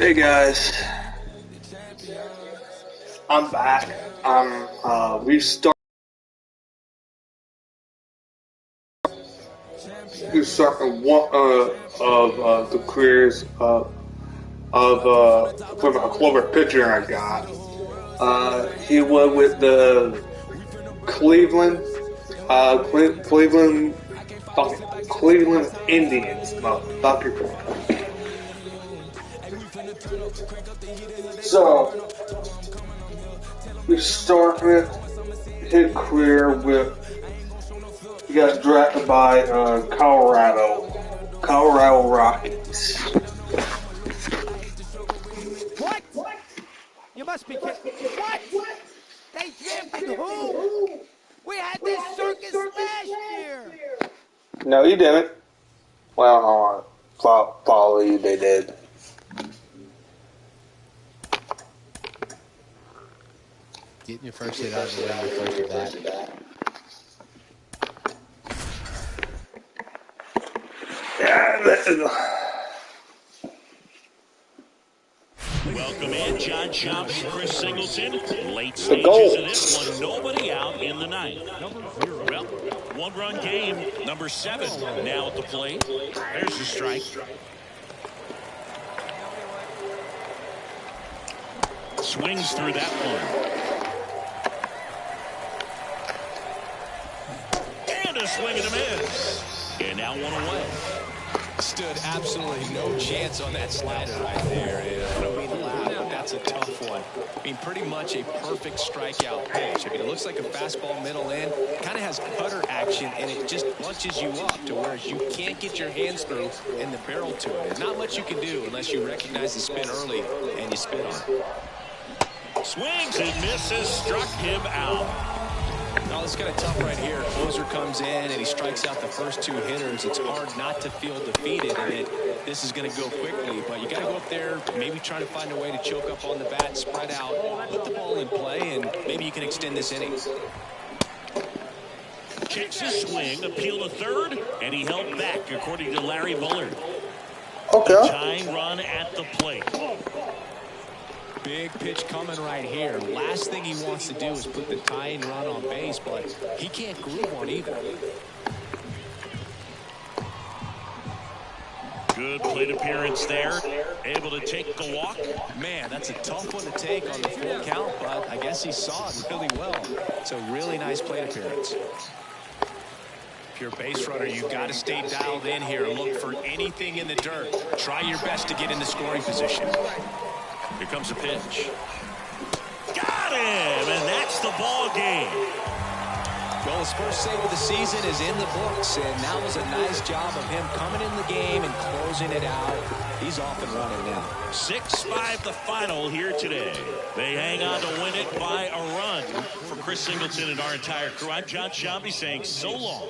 Hey guys, I'm back. We starting one of the careers from a Clover pitcher I got. He was with the Cleveland, Cleveland Indians, motherfucker. So we started his career with. He got drafted by Colorado Rockies. What? You must be kidding. What? They drafted who? We had this circus last year. No, you didn't. Well, hold on. Probably they did. Getting your first hit out of the way, your first at bat. Welcome in, John Shambi, Chris Singleton. Late stages of this one, nobody out in the ninth. Well, one-run game, number 7 now at the plate. There's the strike. Swings through that one. And a swing and a miss. And now one away. Stood absolutely no chance on that slider right there. I don't mean to laugh, but that's a tough one. I mean, pretty much a perfect strikeout pitch. I mean, it looks like a fastball middle in. Kind of has cutter action, and it just bunches you up to where you can't get your hands through and the barrel to it. There's not much you can do unless you recognize the spin early and you spin on it. Swings and misses, struck him out. No, it's kind of tough right here. Closer comes in and he strikes out the first 2 hitters. It's hard not to feel defeated, and this is going to go quickly. But you got to go up there, maybe try to find a way to choke up on the bat, spread out, put the ball in play, and maybe you can extend this inning. Kicks his swing, appeal to third, and he held back, according to Larry Bullard. Okay. A tying run at the plate. Big pitch coming right here. Last thing he wants to do is put the tying run on base, but he can't groove one either. Good plate appearance there. Able to take the walk. Man, that's a tough one to take on the full count, but I guess he saw it really well. It's a really nice plate appearance. If you're a base runner, you've got to stay dialed in here. Look for anything in the dirt. Try your best to get into scoring position. Here comes a pitch. Got him, and that's the ball game. Well, his first save of the season is in the books, and that was a nice job of him coming in the game and closing it out. He's off and running now. 6-5 the final here today. They hang on to win it by a run. For Chris Singleton and our entire crew, I'm John Shambi saying so long.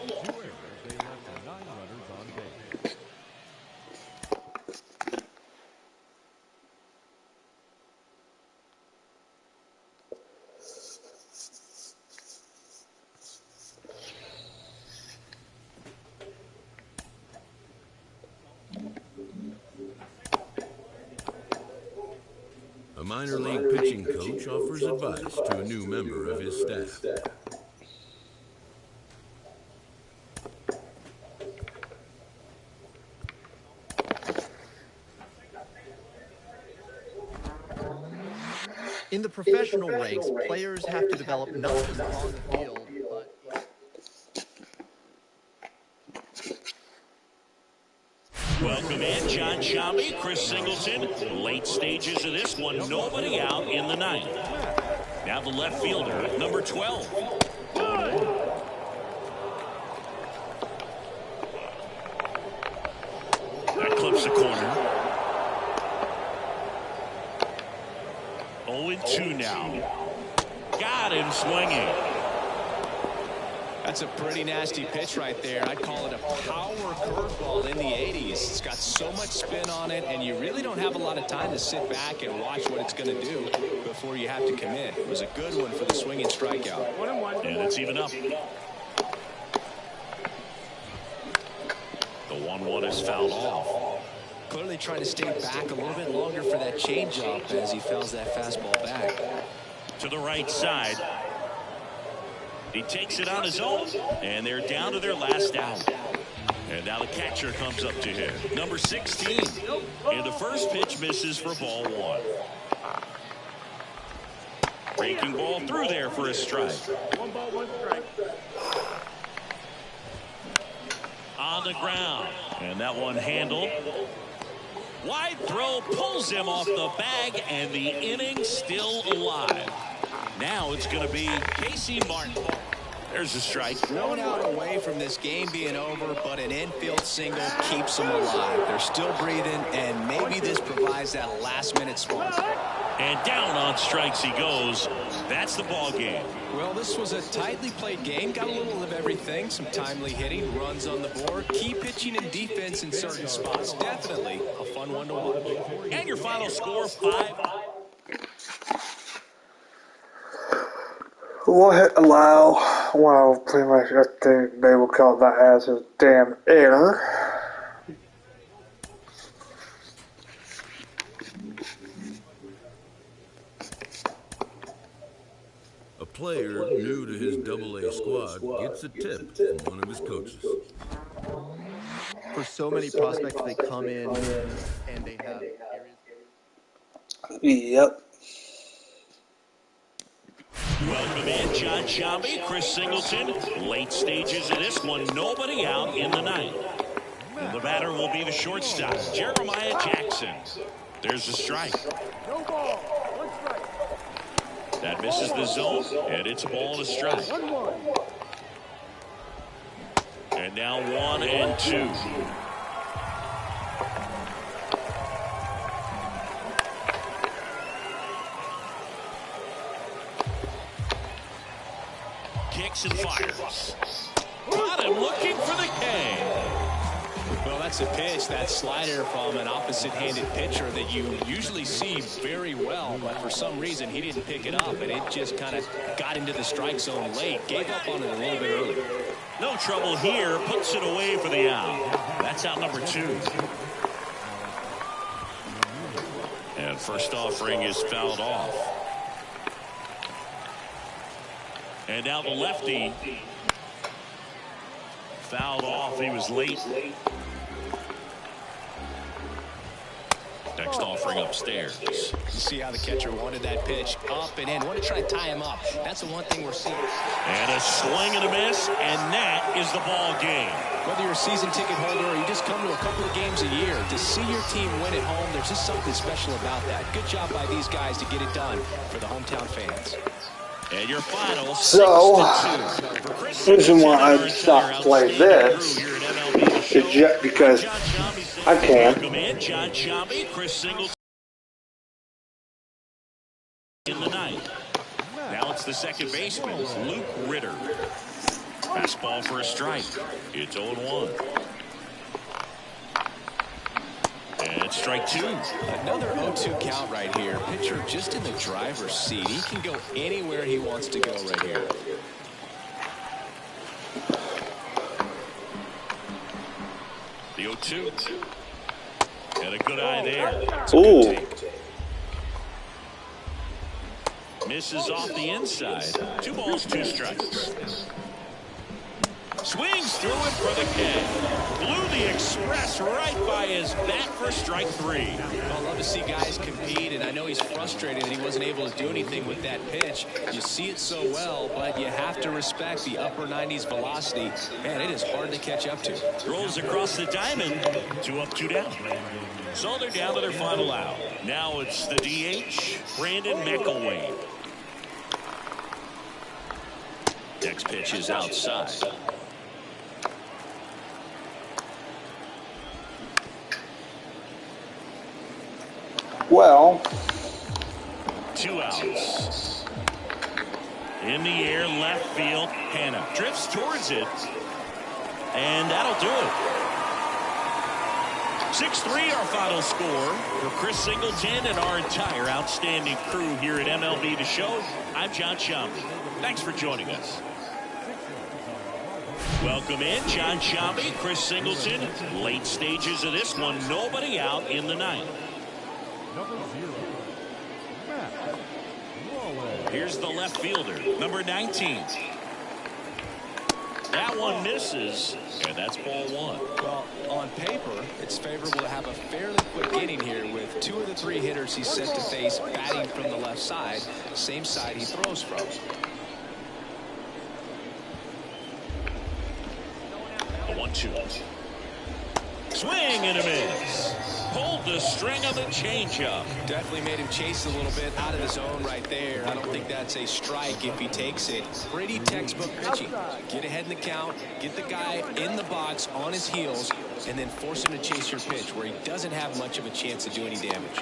A minor league pitching coach offers advice to a new member of his staff. In the professional ranks, players have to develop not just on the field, but... Welcome in, John Shambi, Chris Singleton. Late stages of this one, nobody out in the ninth. Now the left fielder, number 12. That clips the corner. 0-2 now. Got him swinging. That's a pretty nasty pitch right there. I'd call it a power curveball in the 80s. It's got so much spin on it, and you really don't have a lot of time to sit back and watch what it's going to do before you have to commit. It was a good one for the swinging strikeout. 1-1. And it's even up. The 1-1 is fouled off. Clearly trying to stay back a little bit longer for that changeup as he fouls that fastball back. To the right side. He takes it on his own, and they're down to their last out. And now the catcher comes up to him. Number 16. And the first pitch misses for ball 1. Breaking ball through there for a strike. 1 ball, 1 strike. On the ground. And that one handled. Wide throw pulls him off the bag, and the inning still alive. Now it's going to be Casey Martin. There's a strike. 1 out away from this game being over, but an infield single keeps them alive. They're still breathing, and maybe this provides that last-minute spark. And down on strikes he goes. That's the ball game. Well, this was a tightly played game. Got a little of everything. Some timely hitting, runs on the board, key pitching and defense in certain spots. Definitely a fun one to watch. And your final score, 5. Well, pretty much I think they will call that as a damn error. A player new to his AA squad gets a tip from one of his coaches. For so many prospects, they come in and they have areas. Yep. Welcome in, John Shambi, Chris Singleton. Late stages of this one, nobody out in the ninth. And the batter will be the shortstop, Jeremiah Jackson. There's a strike. No ball, 1 strike. That misses the zone, and it's a ball and a strike. 1-1. And now 1 and 2. Kicks and fires. Got him looking for the K. Well, that's a pitch, that slider from an opposite-handed pitcher that you usually see very well, but for some reason he didn't pick it up, and it just kind of got into the strike zone late. Gave up on it a little bit early. No trouble here. Puts it away for the out. That's out number 2. And first offering is fouled off. And now the lefty fouled off. He was late. Next offering upstairs. You see how the catcher wanted that pitch up and in. Want to try to tie him up. That's the one thing we're seeing. And a swing and a miss, and that is the ball game. Whether you're a season ticket holder or you just come to a couple of games a year, to see your team win at home, there's just something special about that. Good job by these guys to get it done for the hometown fans. And your final So, 6-2. the reason why I stopped playing this is just because I can. Welcome in, John Shambi, Chris Singleton in the ninth. Now it's the second baseman, Luke Ritter. Fastball for a strike. It's 0-1. And strike 2. Another 0-2 count right here. Pitcher just in the driver's seat. He can go anywhere he wants to go right here. The 0-2. And a good eye there. Ooh. Misses off the inside. 2 balls, 2 strikes. Swings through it for the K. Blew the express right by his bat for strike 3. I love to see guys compete, and I know he's frustrated that he wasn't able to do anything with that pitch. You see it so well, but you have to respect the upper 90s velocity. Man, it is hard to catch up to. Rolls across the diamond. 2 up, 2 down. So they're down to their final out. Now it's the DH, Brandon McElwain. Next pitch is outside. Well, 2 outs. In the air, left field. Hanna drifts towards it. And that'll do it. 6-3 our final score for Chris Singleton and our entire outstanding crew here at MLB The Show. I'm John Shambi. Thanks for joining us. Welcome in, John Sciambi, Chris Singleton. Late stages of this one, nobody out in the ninth. Here's the left fielder, number 19. That one misses, and that's ball one. Well, on paper, it's favorable to have a fairly quick inning here with 2 of the 3 hitters he's set to face batting from the left side, same side he throws from. A 1-2. Swing and a miss. Pulled the string of the changeup. Definitely made him chase a little bit out of the zone right there. I don't think that's a strike if he takes it. Pretty textbook pitching. Get ahead in the count, get the guy in the box on his heels, and then force him to chase your pitch where he doesn't have much of a chance to do any damage.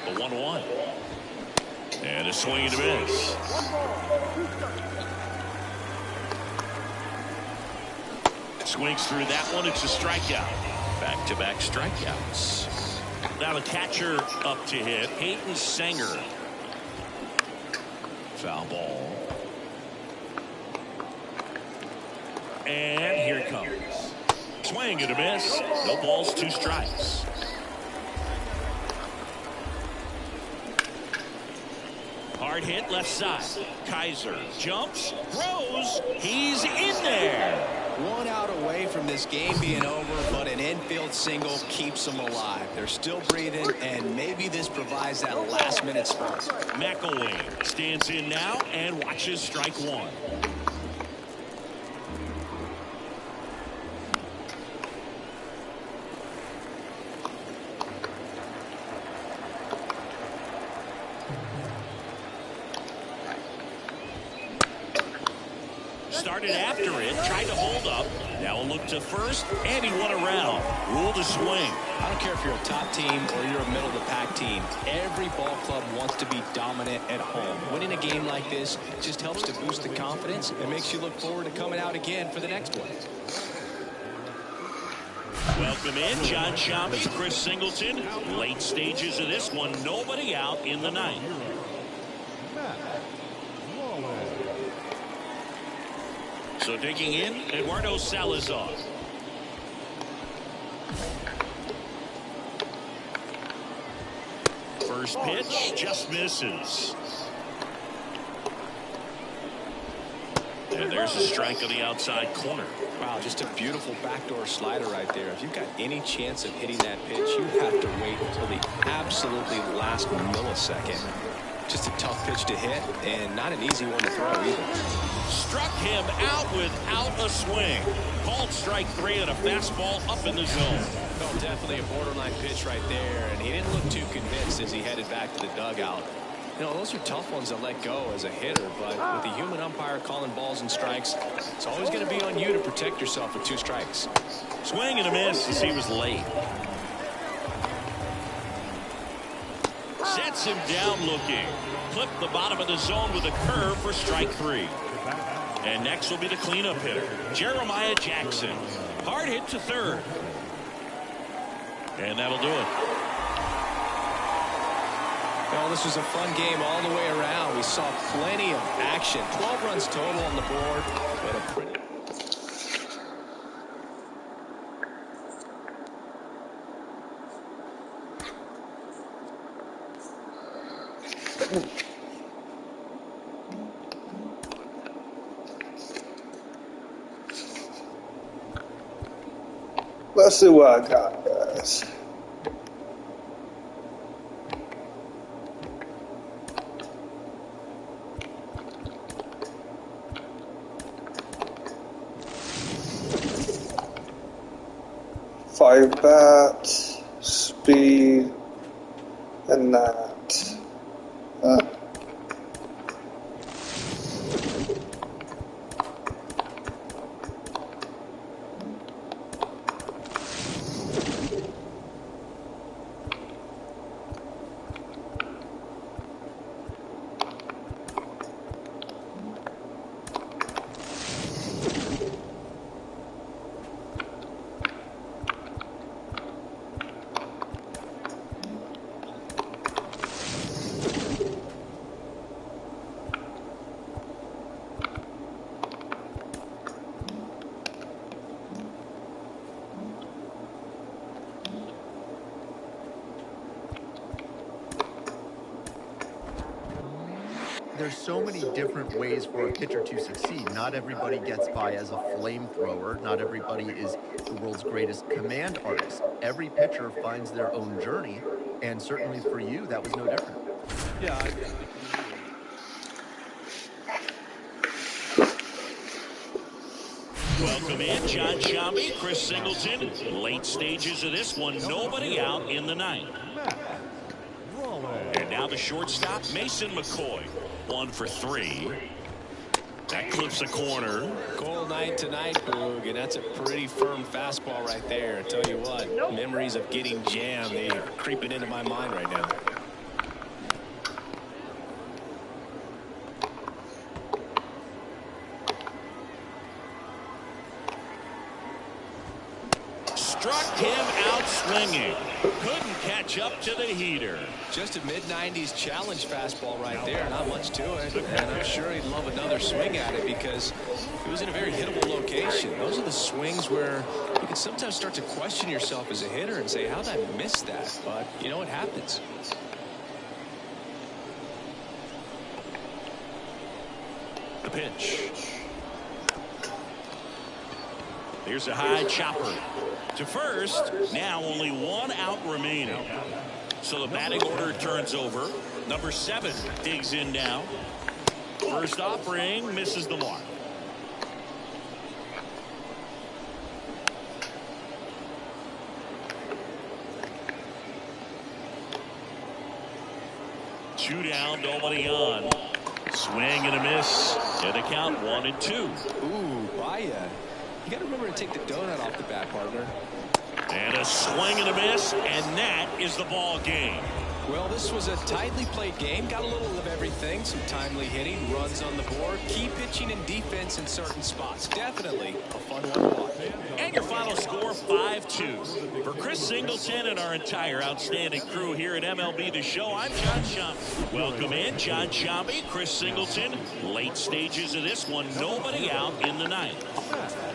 A 1-1. And a swing and a miss. Swings through that one. It's a strikeout. Back-to-back strikeouts. Now the catcher up to hit. Peyton Sanger. Foul ball. And here it comes. Swing and a miss. No balls, 2 strikes. Hard hit left side. Kaiser jumps, throws. He's in there. 1 out away from this game being over, but an infield single keeps them alive. They're still breathing, and maybe this provides that last-minute spark. McElwain stands in now and watches strike 1. Started after it, tried to hold up. Now a look to first, and he won around. Ruled a swing. I don't care if you're a top team or you're a middle-of-the-pack team. Every ball club wants to be dominant at home. Winning a game like this just helps to boost the confidence and makes you look forward to coming out again for the next one. Welcome in, John Sciambi, Chris Singleton. Late stages of this one, nobody out in the ninth. So digging in, Eduardo Salazar. First pitch just misses. And there's a strike on the outside corner. Wow, just a beautiful backdoor slider right there. If you've got any chance of hitting that pitch, you have to wait until the absolutely last millisecond. Just a tough pitch to hit, and not an easy one to throw either. Struck him out without a swing. Called strike 3 and a fastball up in the zone. No, definitely a borderline pitch right there, and he didn't look too convinced as he headed back to the dugout. You know, those are tough ones to let go as a hitter, but with the human umpire calling balls and strikes, it's always going to be on you to protect yourself with 2 strikes. Swing and a miss as he was late. Sets him down looking. Clipped the bottom of the zone with a curve for strike 3. And next will be the cleanup hitter, Jeremiah Jackson. Hard hit to third. And that'll do it. Well, this was a fun game all the way around. We saw plenty of action. 12 runs total on the board, but a pretty... Let's see what I got, guys. Fire bat, speed, and that. there's so many different ways for a pitcher to succeed. Not everybody gets by as a flamethrower. Not everybody is the world's greatest command artist. Every pitcher finds their own journey, and certainly for you, that was no different. Yeah, I think you're right. Welcome in, John Shambi, Chris Singleton. Late stages of this one, nobody out in the ninth. And now the shortstop, Mason McCoy. 1 for 3. That clips a corner. Cold night tonight, Boog, and that's a pretty firm fastball right there. I tell you what, memories of getting jammed, they are creeping into my mind right now. Struck him out swinging. Couldn't catch up to the heater. Just a mid-90s challenge fastball right there. Not much to it. And I'm sure he'd love another swing at it because it was in a very hittable location. Those are the swings where you can sometimes start to question yourself as a hitter and say, how did I miss that? But, you know, it happens. The pitch. Here's a high chopper to first. Now only 1 out remaining. So the batting order turns over. Number 7 digs in now. First offering misses the mark. Two down, nobody on. Swing and a miss. And a count 1-2. Ooh, Baya. You got to remember to take the donut off the bat, partner. And a swing and a miss, and that is the ball game. Well, this was a tightly played game. Got a little of everything. Some timely hitting, runs on the board, key pitching and defense in certain spots. Definitely a fun one to watch. And your final score, 5-2. For Chris Singleton and our entire outstanding crew here at MLB The Show, I'm John Shambi. Welcome in, John Shambi, Chris Singleton. Late stages of this one, nobody out in the ninth.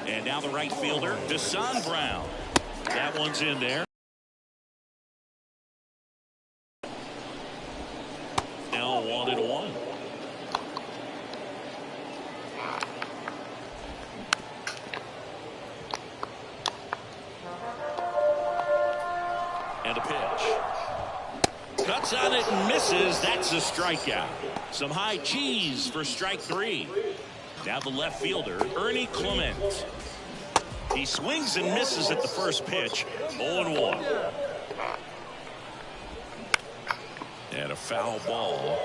And now the right fielder, Desan Brown. That one's in there. Now 1-1. And a pitch. Cuts on it and misses. That's a strikeout. Some high cheese for strike 3. Now the left fielder, Ernie Clement. He swings and misses at the first pitch. 0-1. And a foul ball.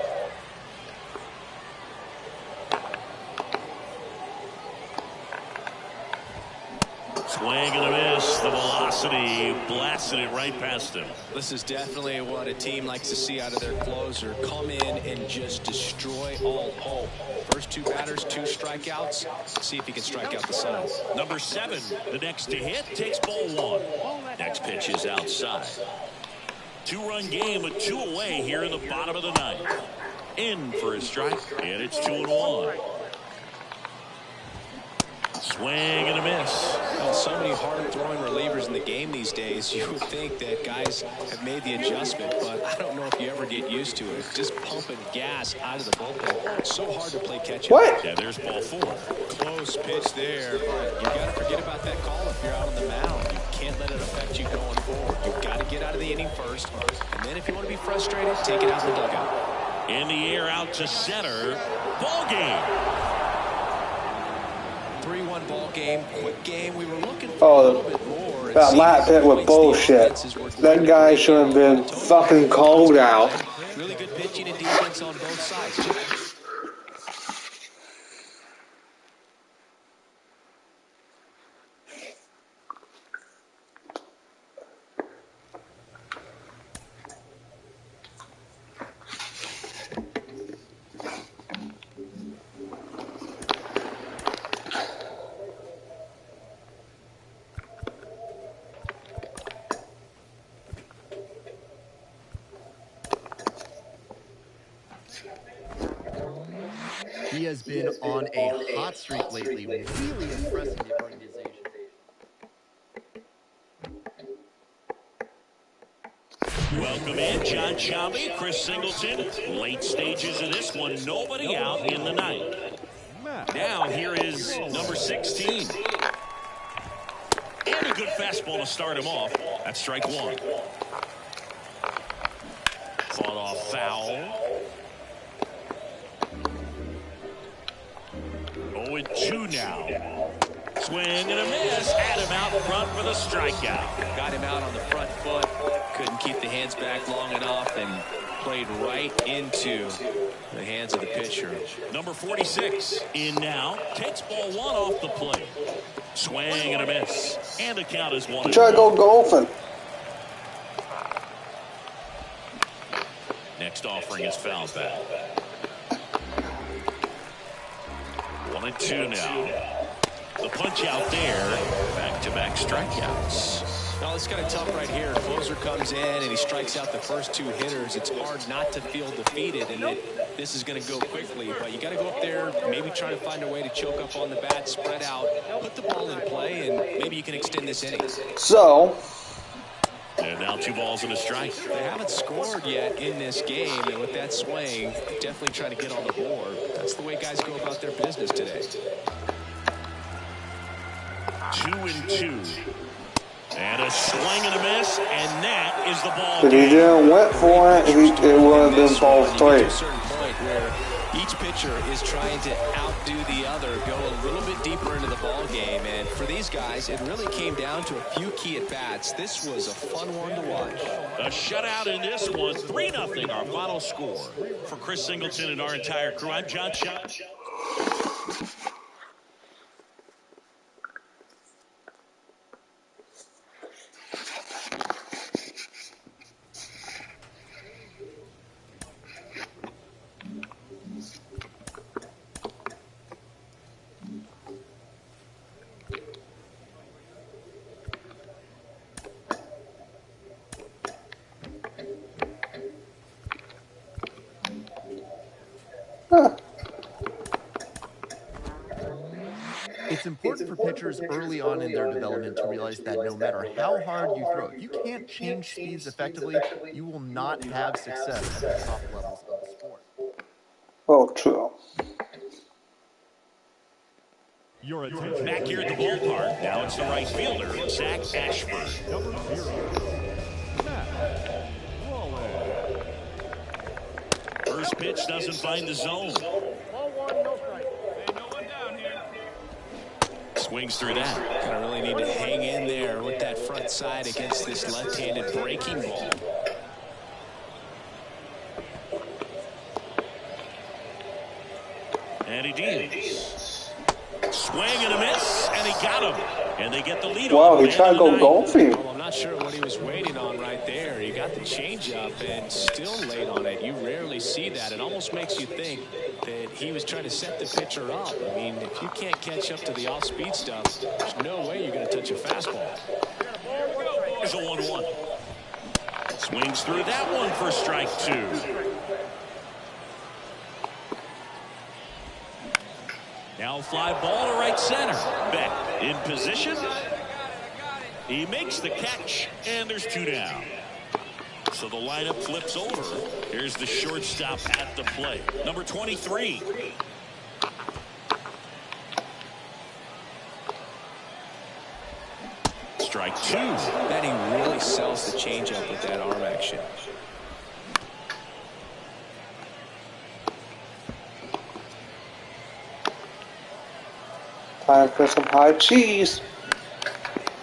Swing and a miss. The velocity blasted it right past him. This is definitely what a team likes to see out of their closer. Come in and just destroy all hope. First 2 batters, 2 strikeouts. See if he can strike out the side. Number 7, the next to hit, takes ball 1. Next pitch is outside. 2-run game with 2 away here in the bottom of the ninth. In for a strike, and it's 2-1. Swing and a miss. Well, so many hard-throwing relievers in the game these days. You would think that guys have made the adjustment, but I don't know if you ever get used to it. Just pumping gas out of the bullpen. It's so hard to play catch-up. What? Yeah, there's ball 4. Close pitch there, but you got to forget about that call if you're out on the mound. You can't let it affect you going forward. You've got to get out of the inning first, and then if you want to be frustrated, take it out in the dugout. In the air out to center. Ball game. 3-1 ball game, quick game. We were looking for a little bit more. That lap hit was bullshit. That guy should have been fucking called out. Really good pitching and defense on both sides. He has been on a hot streak lately, really impressing the organization. Welcome in John Sciambi, Chris Singleton. Late stages of this one, nobody out in the ninth. Now here is number 16. And a good fastball to start him off. That's strike one. Fought off foul. 0-2 now. Swing and a miss. Had him out front for the strikeout. Got him out on the front foot. Couldn't keep the hands back long enough and played right into the hands of the pitcher. Number 46 in now. Takes ball one off the plate. Swing and a miss. And the count is 1-1. Try to go golfing. Next offering is foul back. 1-2 now. The punch out there. Back-to-back strikeouts. Well, it's kind of tough right here. Closer comes in and he strikes out the first two hitters. It's hard not to feel defeated, and this is going to go quickly. But you got to go up there, maybe try to find a way to choke up on the bat, spread out, put the ball in play, and maybe you can extend this inning. So, and now 2 balls and a strike. They haven't scored yet in this game, and with that swing, definitely trying to get on the board. That's the way guys go about their business today. 2-2. And a swing and a miss, and that is the ball. if he didn't went for it, it would have been ball 3. To a certain point where each pitcher is trying to outdo the other, go a little bit deeper into the ball game, and for these guys, it really came down to a few key at bats. This was a fun one to watch. A shutout in this one, 3-0, our final score. For Chris Singleton and our entire crew, I'm John Sciambi. It's important for pitchers early on in their development to realize that no matter how hard you throw, if you can't change speeds effectively, you will not have success at the top levels of the sport. Oh, true. Back here at the ballpark, now it's the right fielder, Zach Ashford. First pitch doesn't find the zone. Swings through that. Gonna really need to hang in there with that front side against this left-handed breaking ball. And he deals. Swing and a miss, and he got him. And they get the lead. Wow, he tried to go golfing. Well, I'm not sure what he was waiting on right there. He got the changeup and still late on it. You rarely see that. It almost makes you think that he was trying to set the pitcher up. I mean, if you can't catch up to the off-speed stuff, there's no way you're going to touch a fastball. Here's a 1-1. Swings through that one for strike 2. Now fly ball to right center. Beck in position. He makes the catch, and there's 2 down. So the lineup flips over. Here's the shortstop at the plate. Number 23. Strike 2. And he really sells the changeup with that arm action. Time for some high cheese.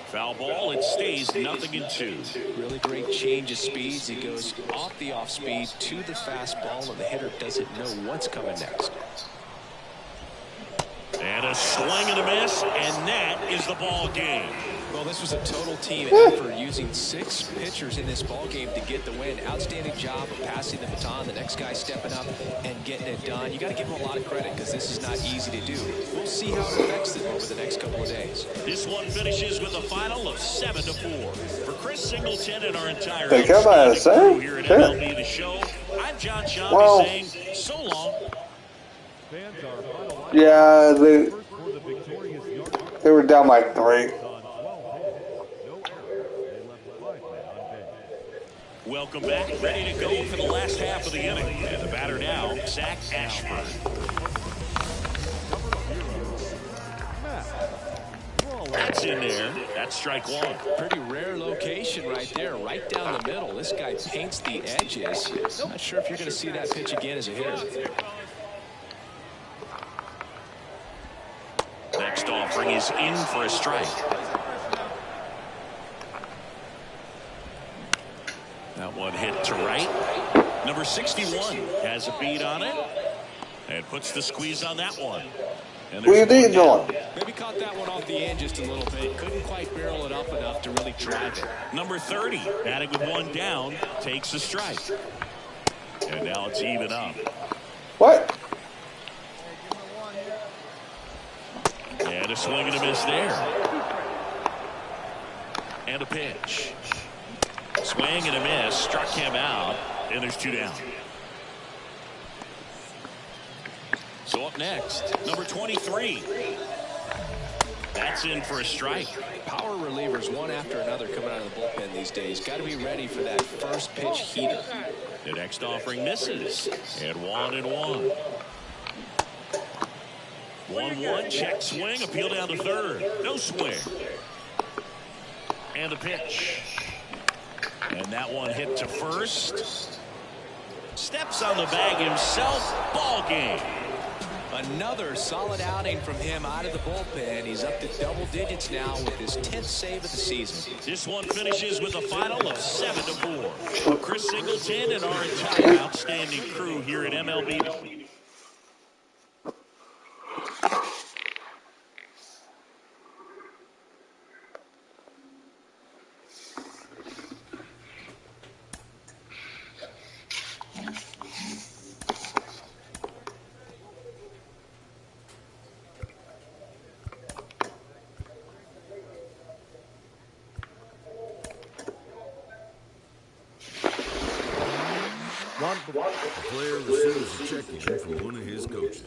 Foul ball, it stays 0-2. Really great change of speeds. He goes off the off speed to the fastball, and the hitter doesn't know what's coming next. And a swing and a miss, and that is the ball game. Well, this was a total team effort, using 6 pitchers in this ball game to get the win. Outstanding job of passing the baton. The next guy stepping up and getting it done. You got to give him a lot of credit because this is not easy to do. We'll see how it affects them over the next couple of days. This one finishes with a final of 7-4. For Chris Singleton and our entire They come out of the same. here at MLB The Show, I'm John Sciambi saying so long. Yeah, they were down by 3. Welcome back. Ready to go for the last half of the inning. And the batter now, Zach Ashford. That's in there. That's strike one. Pretty rare location right there, right down the middle. This guy paints the edges. Not sure if you're going to see that pitch again as a hitter. Next offering is in for a strike. That one hit to right. Number 61 has a beat on it and puts the squeeze on that one. And what are you doing? Maybe caught that one off the end just a little bit. Couldn't quite barrel it up enough to really drive it. Number 30, batting with one down, takes a strike. And now it's even up. What? And a swing and a miss there. And a pitch. Swing and a miss, struck him out, and there's 2 down. So up next, number 23. That's in for a strike. Power relievers one after another coming out of the bullpen these days. Got to be ready for that first pitch heater. The next offering misses. And 1-1. 1-1, check swing, appeal down to third. No swing. And a pitch. And that one hit to first. Steps on the bag himself. Ball game. Another solid outing from him out of the bullpen. He's up to double digits now with his 10th save of the season. This one finishes with a final of 7-4. Chris Singleton and our entire outstanding crew here at MLB. The player receives a check-in from one of his coaches.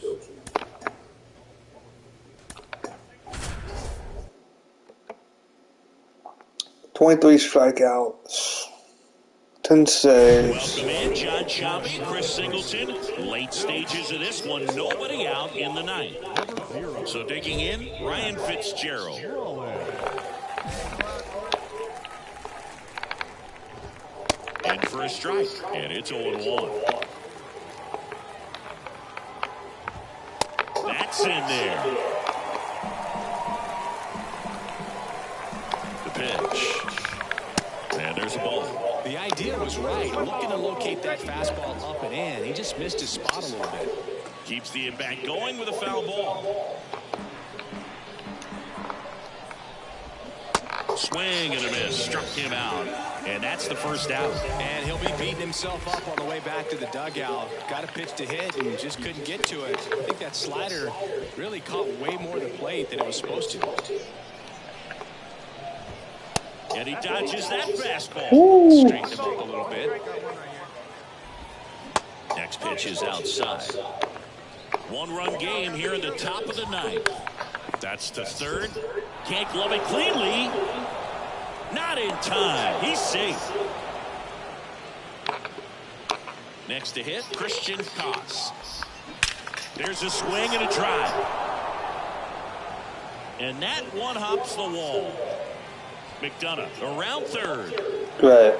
"23 strikeouts, 10 saves." Welcome in, John Sciambi, Chris Singleton. Late stages of this one, nobody out in the ninth. So digging in, Ryan Fitzgerald. In for a strike, and it's 0-1. That's in there. The pitch. And there's a ball. The idea was right. Looking to locate that fastball up and in. He just missed his spot a little bit. Keeps the at-bat going with a foul ball. Swing and a miss. Struck him out. And that's the first out. And he'll be beating himself up on the way back to the dugout. Got a pitch to hit and just couldn't get to it. I think that slider really caught way more of the plate than it was supposed to. And he dodges that fastball. Straightened him up a little bit. Next pitch is outside. One-run game here in the top of the ninth. That's to third. Can't glove it cleanly. Not in time. He's safe. Next to hit, Christian Koss. There's a swing and a drive. And that one hops the wall. McDonough around third. Right.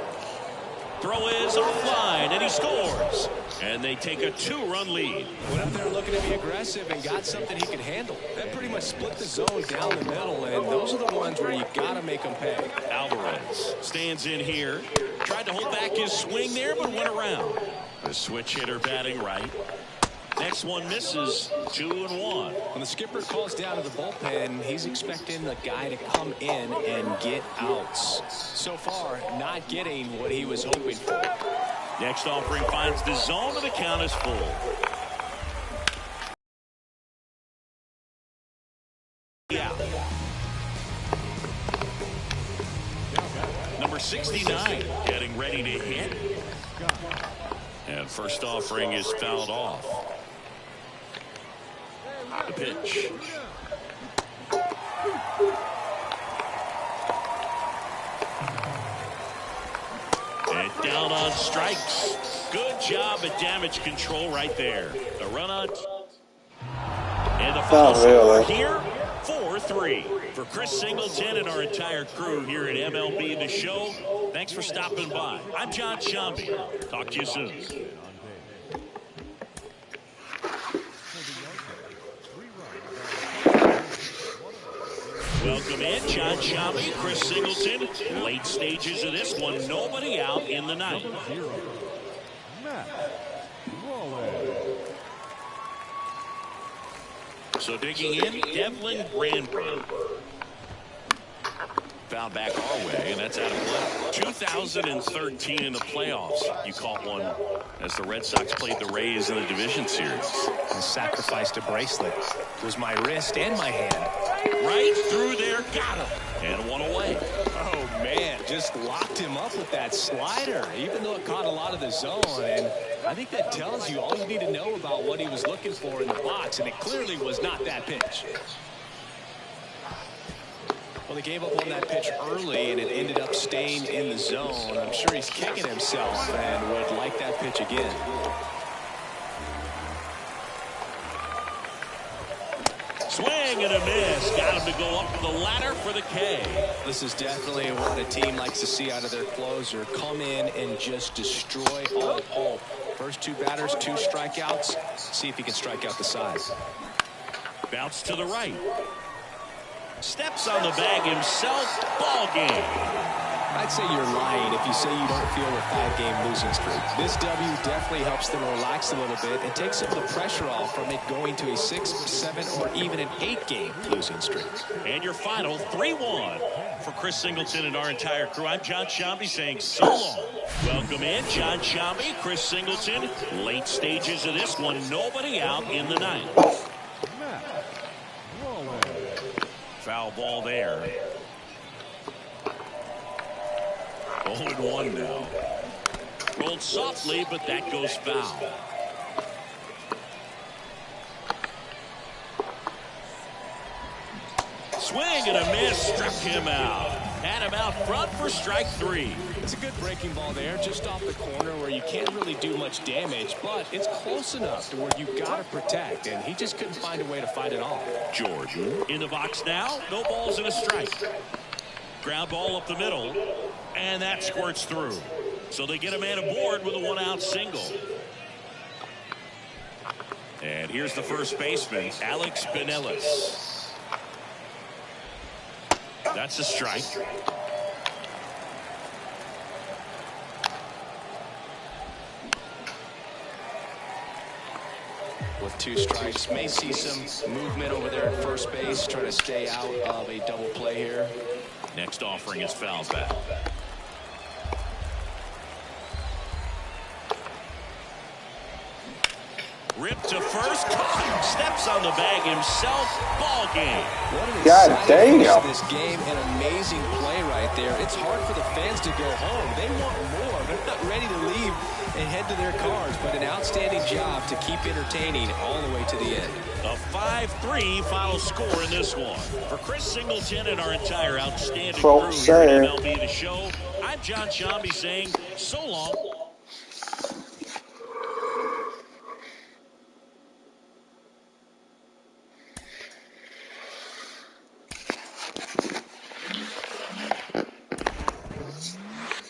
Throw is offline, and he scores. And they take a 2-run lead. Went up there looking to be aggressive and got something he could handle. That pretty much split the zone down the middle, and those are the ones where you got to make them pay. Alvarez stands in here. Tried to hold back his swing there, but went around. The switch hitter batting right. Next one misses. 2-1. When the skipper calls down to the bullpen, he's expecting the guy to come in and get outs. So far, not getting what he was hoping for. Next offering finds the zone, and the count is full. Yeah. Number 69 getting ready to hit. And first offering is fouled off. The pitch. And down on on strikes. Good job at damage control right there. A run on. And the final score here, 4-3. For Chris Singleton and our entire crew here at MLB The Show, thanks for stopping by. I'm John Shambi. Talk to you soon. Welcome in, John Shambi, Chris Singleton. Late stages of this one, nobody out in the ninth. So digging in, Devlin Brandberg. Foul back our way, and that's out of play. 2013 in the playoffs. You caught one as the Red Sox played the Rays in the division series. And sacrificed a bracelet. It was my wrist and my hand. Right through there, got him. And one away. Oh, man, just locked him up with that slider, even though it caught a lot of the zone. And I think that tells you all you need to know about what he was looking for in the box, and it clearly was not that pitch. Well, they gave up on that pitch early, and it ended up staying in the zone. I'm sure he's kicking himself and would like that pitch again. Swing and a miss. Got him to go up the ladder for the K. This is definitely what a team likes to see out of their closer. Come in and just destroy all hope. First two batters, 2 strikeouts. See if he can strike out the side. Bounce to the right. Steps on the bag himself. Ball game. I'd say you're lying if you say you don't feel a 5-game losing streak. This W definitely helps them relax a little bit and take some of the pressure off from it going to a 6, 7, or even an 8-game losing streak. And your final 3-1 for Chris Singleton and our entire crew. I'm John Shambi saying so long. Welcome in, John Shambi, Chris Singleton. Late stages of this one, nobody out in the ninth. Foul ball there. 0-1 now. Rolled softly, but that goes foul. Swing and a miss, struck him out. Had him out front for strike 3. It's a good breaking ball there, just off the corner where you can't really do much damage, but it's close enough to where you've got to protect, and he just couldn't find a way to fight it off. Jordan in the box now. No balls and a strike. Ground ball up the middle, and that squirts through. So they get a man aboard with a 1-out single. And here's the first baseman, Alex Benelis. That's a strike. With 2 strikes, may see some movement over there at first base, trying to stay out of a double play here. Next offering is foul back. Ripped to first, caught, steps on the bag himself, ball game. What an God exciting finish damn. to this game, an amazing play right there. It's hard for the fans to go home. They want more. They're not ready to leave and head to their cars, but an outstanding job to keep entertaining all the way to the end. A 5-3 final score in this one. For Chris Singleton and our entire outstanding crew here at MLB The Show, I'm John Shambi saying so long.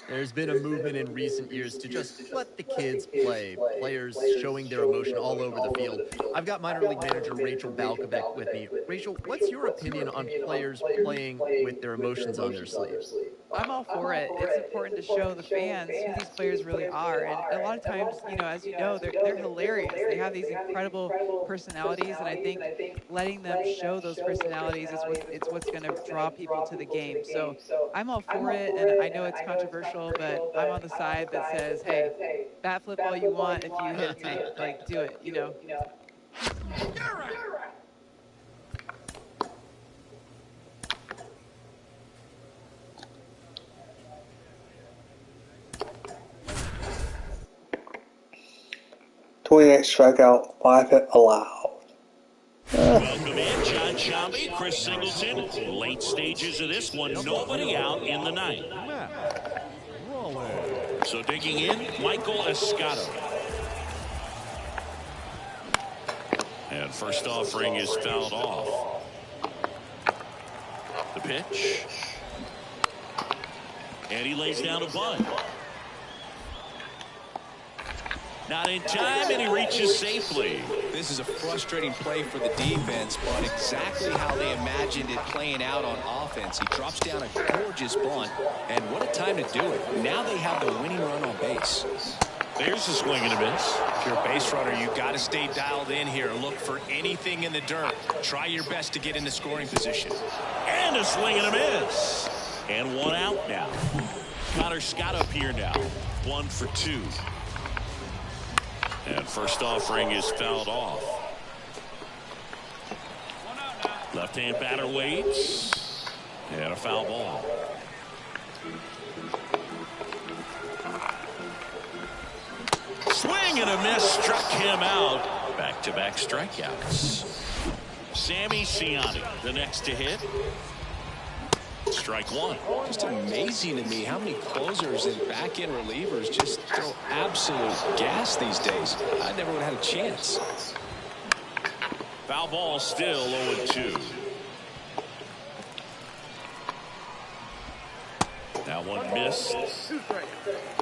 There's been a movement in recent years to just let the kids play. Players showing their emotion all over the field. I've got minor league manager Rachel Balkovec with me. Rachel, what's your opinion on players playing with their emotions on their sleeves? I'm all for it. It's important to show the fans who these players really are. And a lot of times, as you know, they're hilarious. They have these incredible personalities, and I think letting them show those personalities is what's going to draw people to the game. So I'm all for it, and I know it's controversial, but I'm on the side that says, hey, bat flip all you want if you hit a tank. Like, do it, You're right. 28 strikeout, 5 hit allowed. Welcome in, John Shambi, Chris Singleton. Late stages of this one, nobody out in the ninth. So digging in, Michael Escato. And first offering is fouled off. The pitch. And he lays down a bunt. Not in time, and he reaches safely. This is a frustrating play for the defense, but exactly how they imagined it playing out on offense. He drops down a gorgeous bunt, and what a time to do it. Now they have the winning run on base. There's a swing and a miss. If you're a base runner, you've got to stay dialed in here. Look for anything in the dirt. Try your best to get into scoring position. And a swing and a miss. And one out now. Connor Scott up here now. 1 for 2. And first offering is fouled off. Left-hand batter waits. And a foul ball. Swing and a miss, struck him out. Back-to-back strikeouts. Sammy Ciani, the next to hit. Strike one. Just amazing to me how many closers and back-end relievers just throw absolute gas these days. I never would have had a chance. Foul ball still 0-2. That one missed.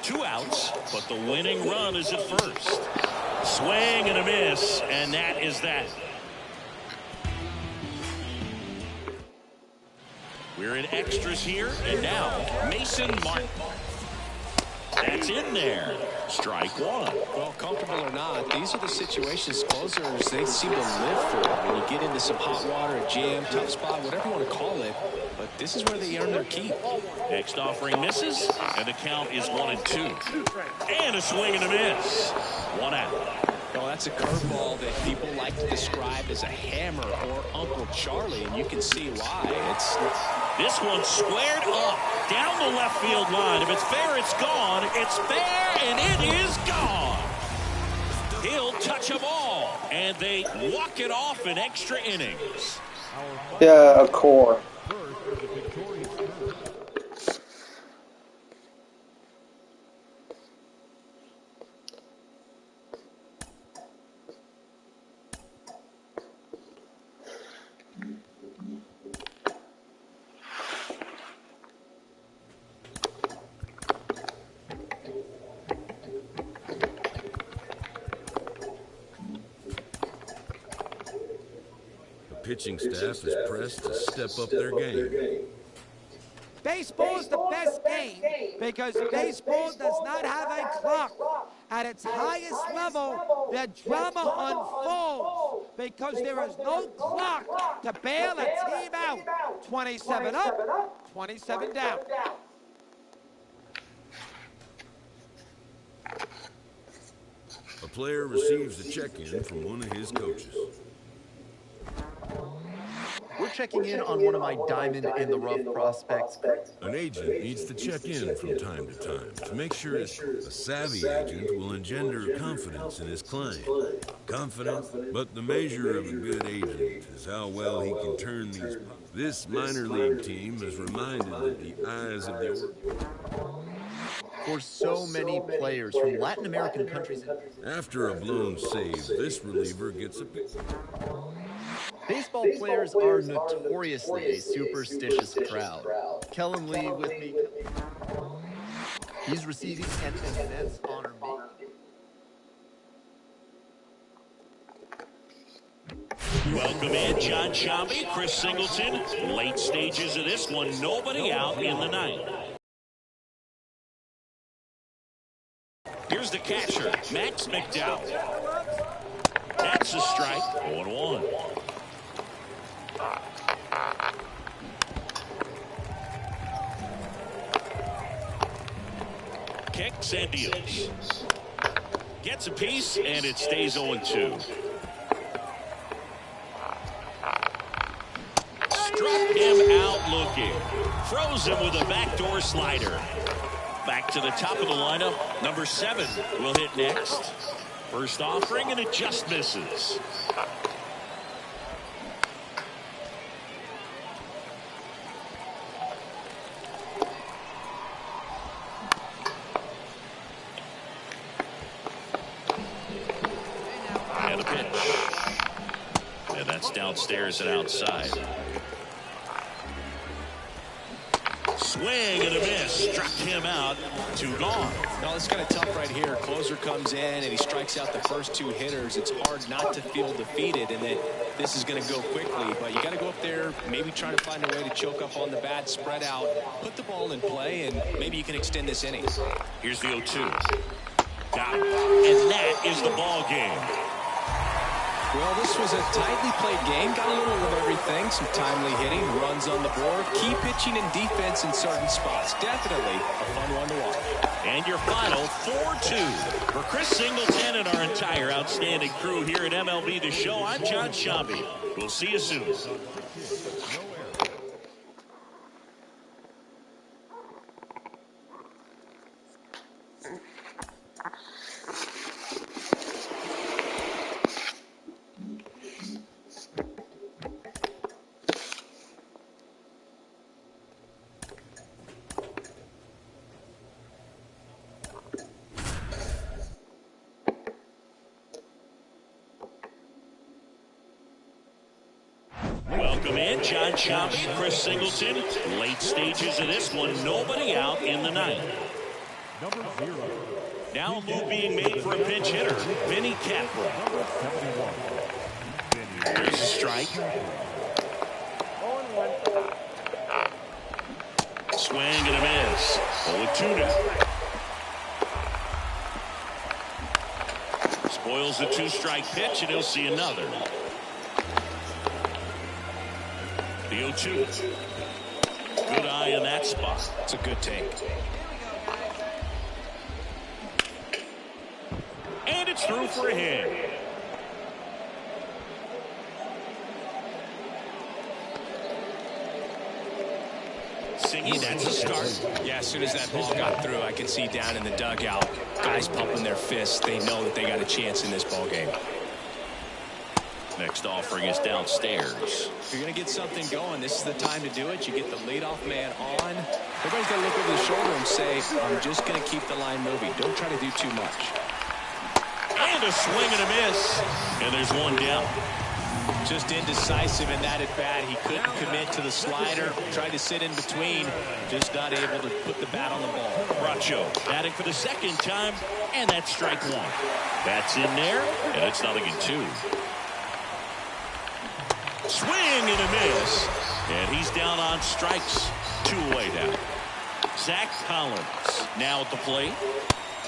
2 outs, but the winning run is at first. Swing and a miss, and that is that. We're in extras here, and now Mason Martin. That's in there. Strike one. Well, comfortable or not, these are the situations closers, they seem to live for. When you get into some hot water, a jam, tough spot, whatever you want to call it. But this is where they earn their keep. Next offering misses, and the count is 1-2. And a swing and a miss. 1 out. Well, that's a curveball that people like to describe as a hammer or Uncle Charlie, and you can see why. This one squared up down the left field line. If it's fair, it's gone. It's fair, and it is gone. He'll touch a ball, and they walk it off in extra innings. Yeah, a core. Pitching staff is pressed to step up their game. Baseball is the best game because baseball does not have a clock. At its highest level, the drama unfolds because there is no clock to bail a team out. 27 up, 27 down. A player receives a check-in from one of his coaches. We're checking in on one of my diamond-in-the-rough prospects. An agent needs to check in from time to time to make sure a savvy agent will engender confidence in his client. Confidence, but the measure of a good agent is how well he can turn these. This minor league team is reminded that the eyes of the For so many players from Latin American countries. After a blown save, this reliever gets a pick. Baseball players are notoriously a superstitious crowd. Kellen Lee with me. He's receiving an immense honor. Welcome in, John Shambi, Chris Singleton. Late stages of this one, nobody out in the ninth. Here's the catcher, Max McDowell. That's a strike, 0-1. Kicks and deals. Gets a piece, and it stays 0-2. Struck him out looking. Froze him with a backdoor slider. Back to the top of the lineup. Number 7 will hit next. First offering, and it just misses. downstairs and outside. Swing and a miss. Struck him out. 2 gone. No, it's kind of tough right here. Closer comes in and he strikes out the first 2 hitters. It's hard not to feel defeated and that this is going to go quickly. But you got to go up there, maybe trying to find a way to choke up on the bat, spread out, put the ball in play, and maybe you can extend this inning. Here's the 0-2. Got it. And that is the ball game. Well, this was a tightly played game. Got a little of everything. Some timely hitting, runs on the board, key pitching and defense in certain spots. Definitely a fun one to watch. And your final 4-2 for Chris Singleton and our entire outstanding crew here at MLB The Show. I'm John Shambi. We'll see you soon. Welcome in, John Shambi, Chris Singleton. Late stages of this one, nobody out in the ninth. Now a move being made for a pinch hitter, Vinny Capra. There's a strike. Swing and a miss. 0-2 now. Spoils the 2-strike pitch, and he'll see another. The 0-2. Good eye in that spot. It's a good take. And it's through for a hit. Singy, that's a start. Yeah, as soon as that ball got through, I could see down in the dugout, guys pumping their fists. They know that they got a chance in this ball game. Next offering is downstairs. If you're going to get something going, this is the time to do it. You get the leadoff man on. Everybody's got to look over the shoulder and say, I'm just going to keep the line moving. Don't try to do too much. And a swing and a miss. And there's one down. Just indecisive in that at-bat. He couldn't commit to the slider. Tried to sit in between. Just not able to put the bat on the ball. Bracho batting for the second time. And that's strike 1. That's in there. And it's 0-2. Swing and a miss. And he's down on strikes. 2 away now. Zach Collins now at the plate.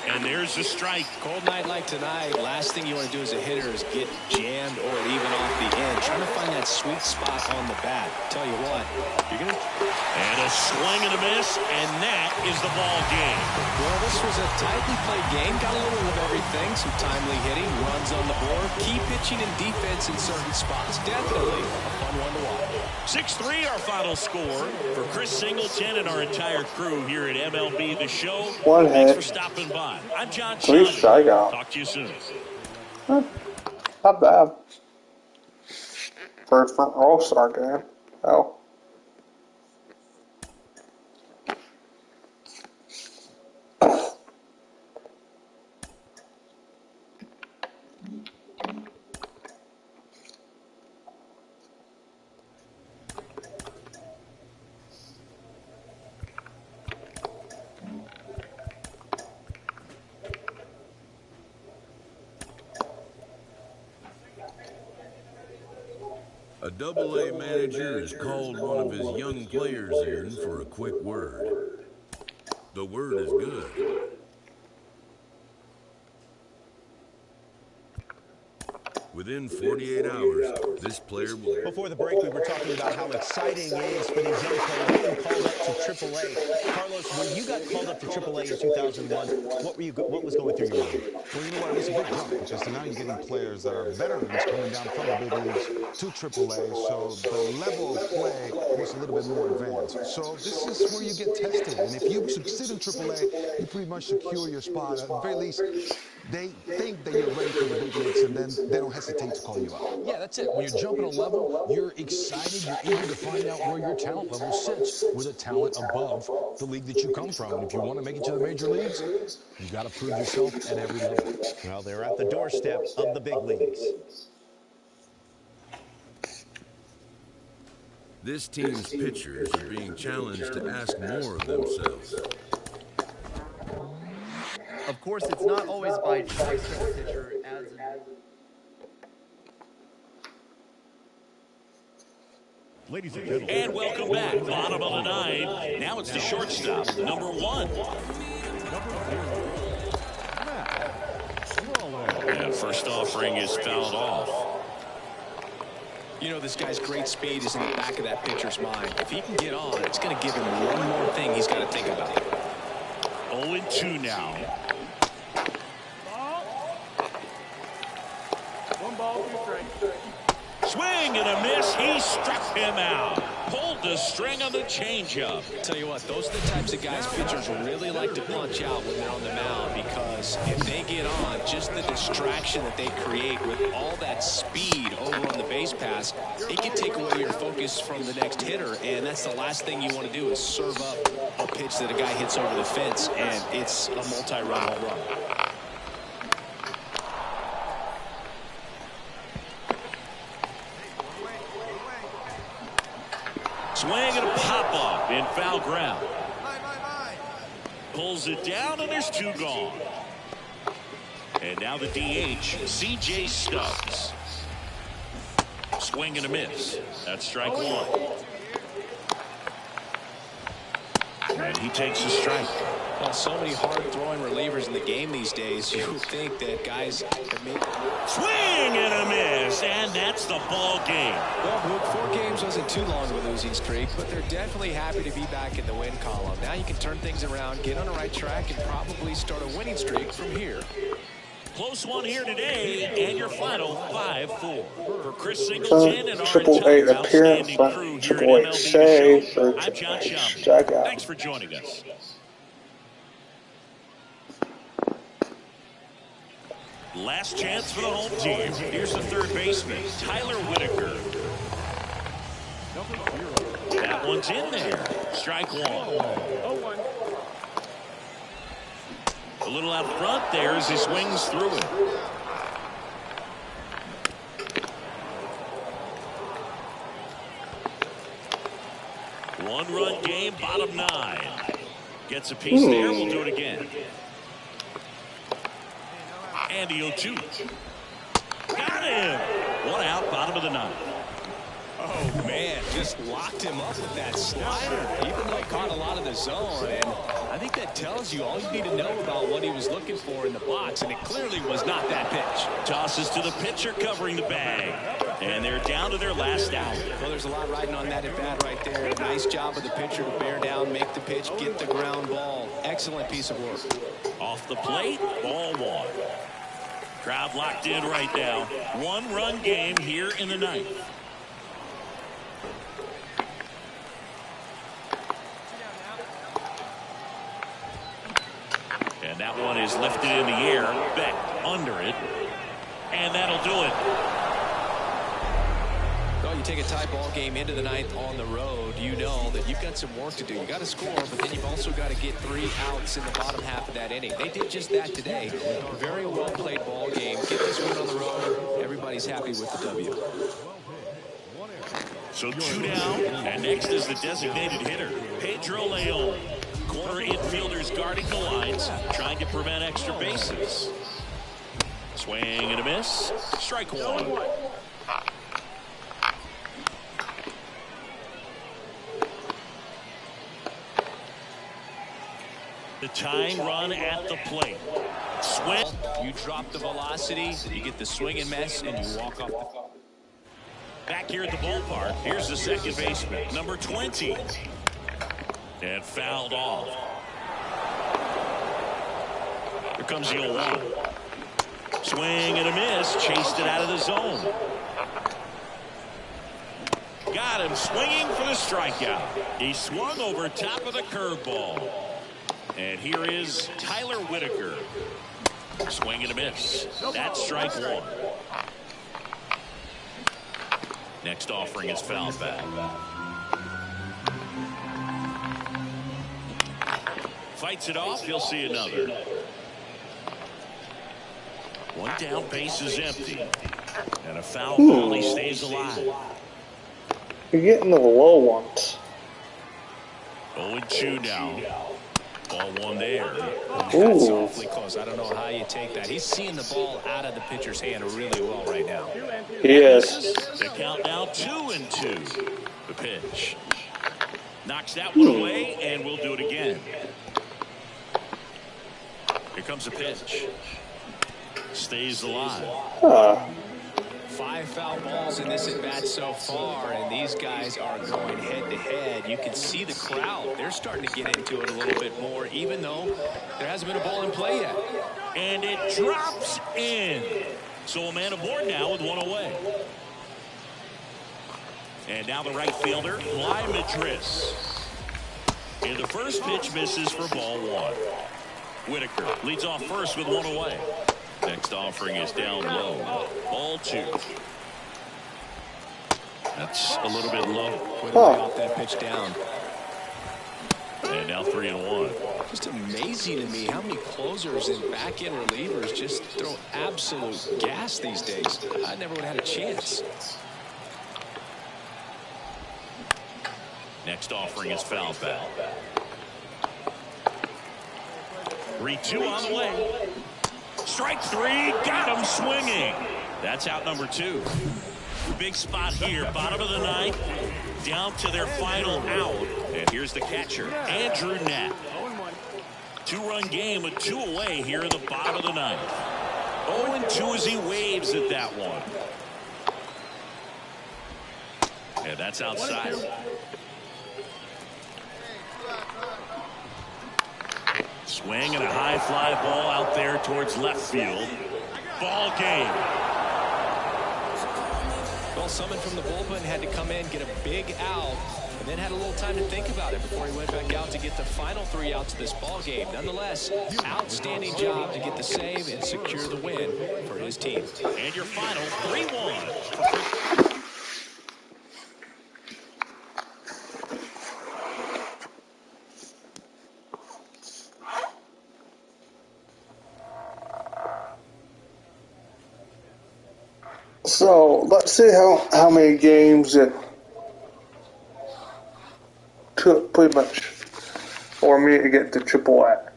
And there's a strike. Cold night like tonight, last thing you want to do as a hitter is get jammed or even off the end. Trying to find that sweet spot on the bat. Tell you what, you're going to... And a swing and a miss, and that is the ball game. Well, this was a tightly played game. Got a little of everything. Some timely hitting, runs on the board, key pitching and defense in certain spots. Definitely a fun one to watch. 6-3 our final score for Chris Singleton and our entire crew here at MLB The Show. One Thanks hit. for stopping by. I'm John 3 Shambi. strikeout. Talk to you soon. Not bad. For an all-star game. Oh. A Double-A manager has called one of his young players in for a quick word. The word is good. Within 48 hours, this player will... Before the break, we were talking about how exciting it is for these young players getting called up to AAA. Carlos, when you got called up to AAA in 2001, what was going through your mind? Well, you know what? It was a big jump because now you're getting players that are veterans coming down from the big leagues to AAA, so the level of play was a little bit more advanced. So this is where you get tested, and if you succeed in AAA, you pretty much secure your spot. At the very least, they think that you're ready for the big leagues, and then they don't hesitate to call you out. Yeah, that's it. When you're jumping a level, you're excited, you're eager to find out where your talent level sits with a talent above the league that you come from. And if you want to make it to the major leagues, you got to prove yourself at every level. Well, they're at the doorstep of the big leagues. This team's pitchers are being challenged to ask more of themselves. Of course, it's not always by choice that a pitcher adds a Ladies and gentlemen. And welcome back. Bottom of the ninth. Now it's the shortstop, number 1. And first offering is fouled off. You know, this guy's great speed is in the back of that pitcher's mind. If he can get on, it's going to give him one more thing he's got to think about. 0-2 now. One ball, 2 strikes. Swing and a miss. He struck him out. Pulled the string on the changeup. Tell you what, those are the types of guys pitchers really like to punch out when they're on the mound, because if they get on, just the distraction that they create with all that speed over on the base pass, it can take away your focus from the next hitter, and that's the last thing you want to do is serve up a pitch that a guy hits over the fence, and it's a multi-run home run. Swing and a pop-up in foul ground. Pulls it down, and there's 2 gone. And now the DH, C.J. Stubbs. Swing and a miss. That's strike 1. And he takes a strike. Well, so many hard-throwing relievers in the game these days. You would think that guys have made... Swing and a miss, and that's the ball game. Well, Luke, 4 games wasn't too long of a losing streak, but they're definitely happy to be back in the win column. Now you can turn things around, get on the right track, and probably start a winning streak from here. Close one here today, and your final 5-4. For Chris Singleton and our Triple entire A appearance outstanding by crew here Triple at A MLB save The for Show, I'm John Triple A Schaumburg. strikeout. Thanks for joining us. Last chance for the home team. Here's the third baseman, Tyler Whitaker. That one's in there. Strike 1. A little out front there as he swings through it. One-run game, bottom 9. Gets a piece there. We'll do it again. And the 0-2. Got him. 1 out, bottom of the 9th. Oh, man, just locked him up with that slider, even though he caught a lot of the zone. And I think that tells you all you need to know about what he was looking for in the box, and it clearly was not that pitch. Tosses to the pitcher covering the bag. And they're down to their last out. Well, there's a lot riding on that at bat right there. Nice job of the pitcher to bear down, make the pitch, get the ground ball. Excellent piece of work. Off the plate, ball 1. Crowd locked in right now. 1-run game here in the 9th. And that one is lifted in the air, back under it, and that'll do it. Well, you take a tie ball game into the 9th on the road, you know that you've got some work to do. You got to score, but then you've also got to get 3 outs in the bottom half of that inning. They did just that today. Very well played ball game. Get this win on the road. Everybody's happy with the W. So 2 down, and next is the designated hitter, Pedro Leon. Corner infielders guarding the lines, trying to prevent extra bases. Swing and a miss. Strike 1. The tying run at the plate. Swing. You drop the velocity, you get the swing and miss, and you walk off the... Back here at the ballpark, here's the second baseman, number 20. And fouled off. Here comes the 0-1. Swing and a miss. Chased it out of the zone. Got him swinging for the strikeout. He swung over top of the curveball. And here is Tyler Whitaker. Swing and a miss. That's strike 1. Next offering is fouled back. Fights it off. He'll see another. 1 down, base is empty. And a foul ball. He stays alive. You're getting the low ones. 0-2 now. Ball one there. That's awfully close. I don't know how you take that. He's seeing the ball out of the pitcher's hand really well right now. He is. The count now 2-2. The pitch. Knocks that one away, and we'll do it again. Here comes the pitch. Stays alive. 5 foul balls in this at-bat so far, and these guys are going head-to-head. You can see the crowd. They're starting to get into it a little bit more, even though there hasn't been a ball in play yet. And it drops in. So a man aboard now with one away. And now the right fielder, Madris. And the first pitch misses for ball one. Whitaker leads off first with one away. Next offering is down low. Ball two. That's a little bit low. Way to lay off that pitch down. And now 3-1. Just amazing to me how many closers and back-end relievers just throw absolute gas these days. I never would have had a chance. Next offering is foul back. 3-2 on the way. Strike three, got him swinging. That's out number 2. Big spot here, bottom of the ninth, down to their final out. And here's the catcher, Andrew Knapp. 2-run game with 2 away here in the bottom of the ninth. 0-2 as he waves at that one. And that's outside. Swing and a high fly ball out there towards left field. Ball game. Well, someone from the bullpen had to come in, get a big out, and then had a little time to think about it before he went back out to get the final 3 outs of this ball game. Nonetheless, outstanding job to get the save and secure the win for his team. And your final 3-1. So let's see how many games it took pretty much for me to get to AAA.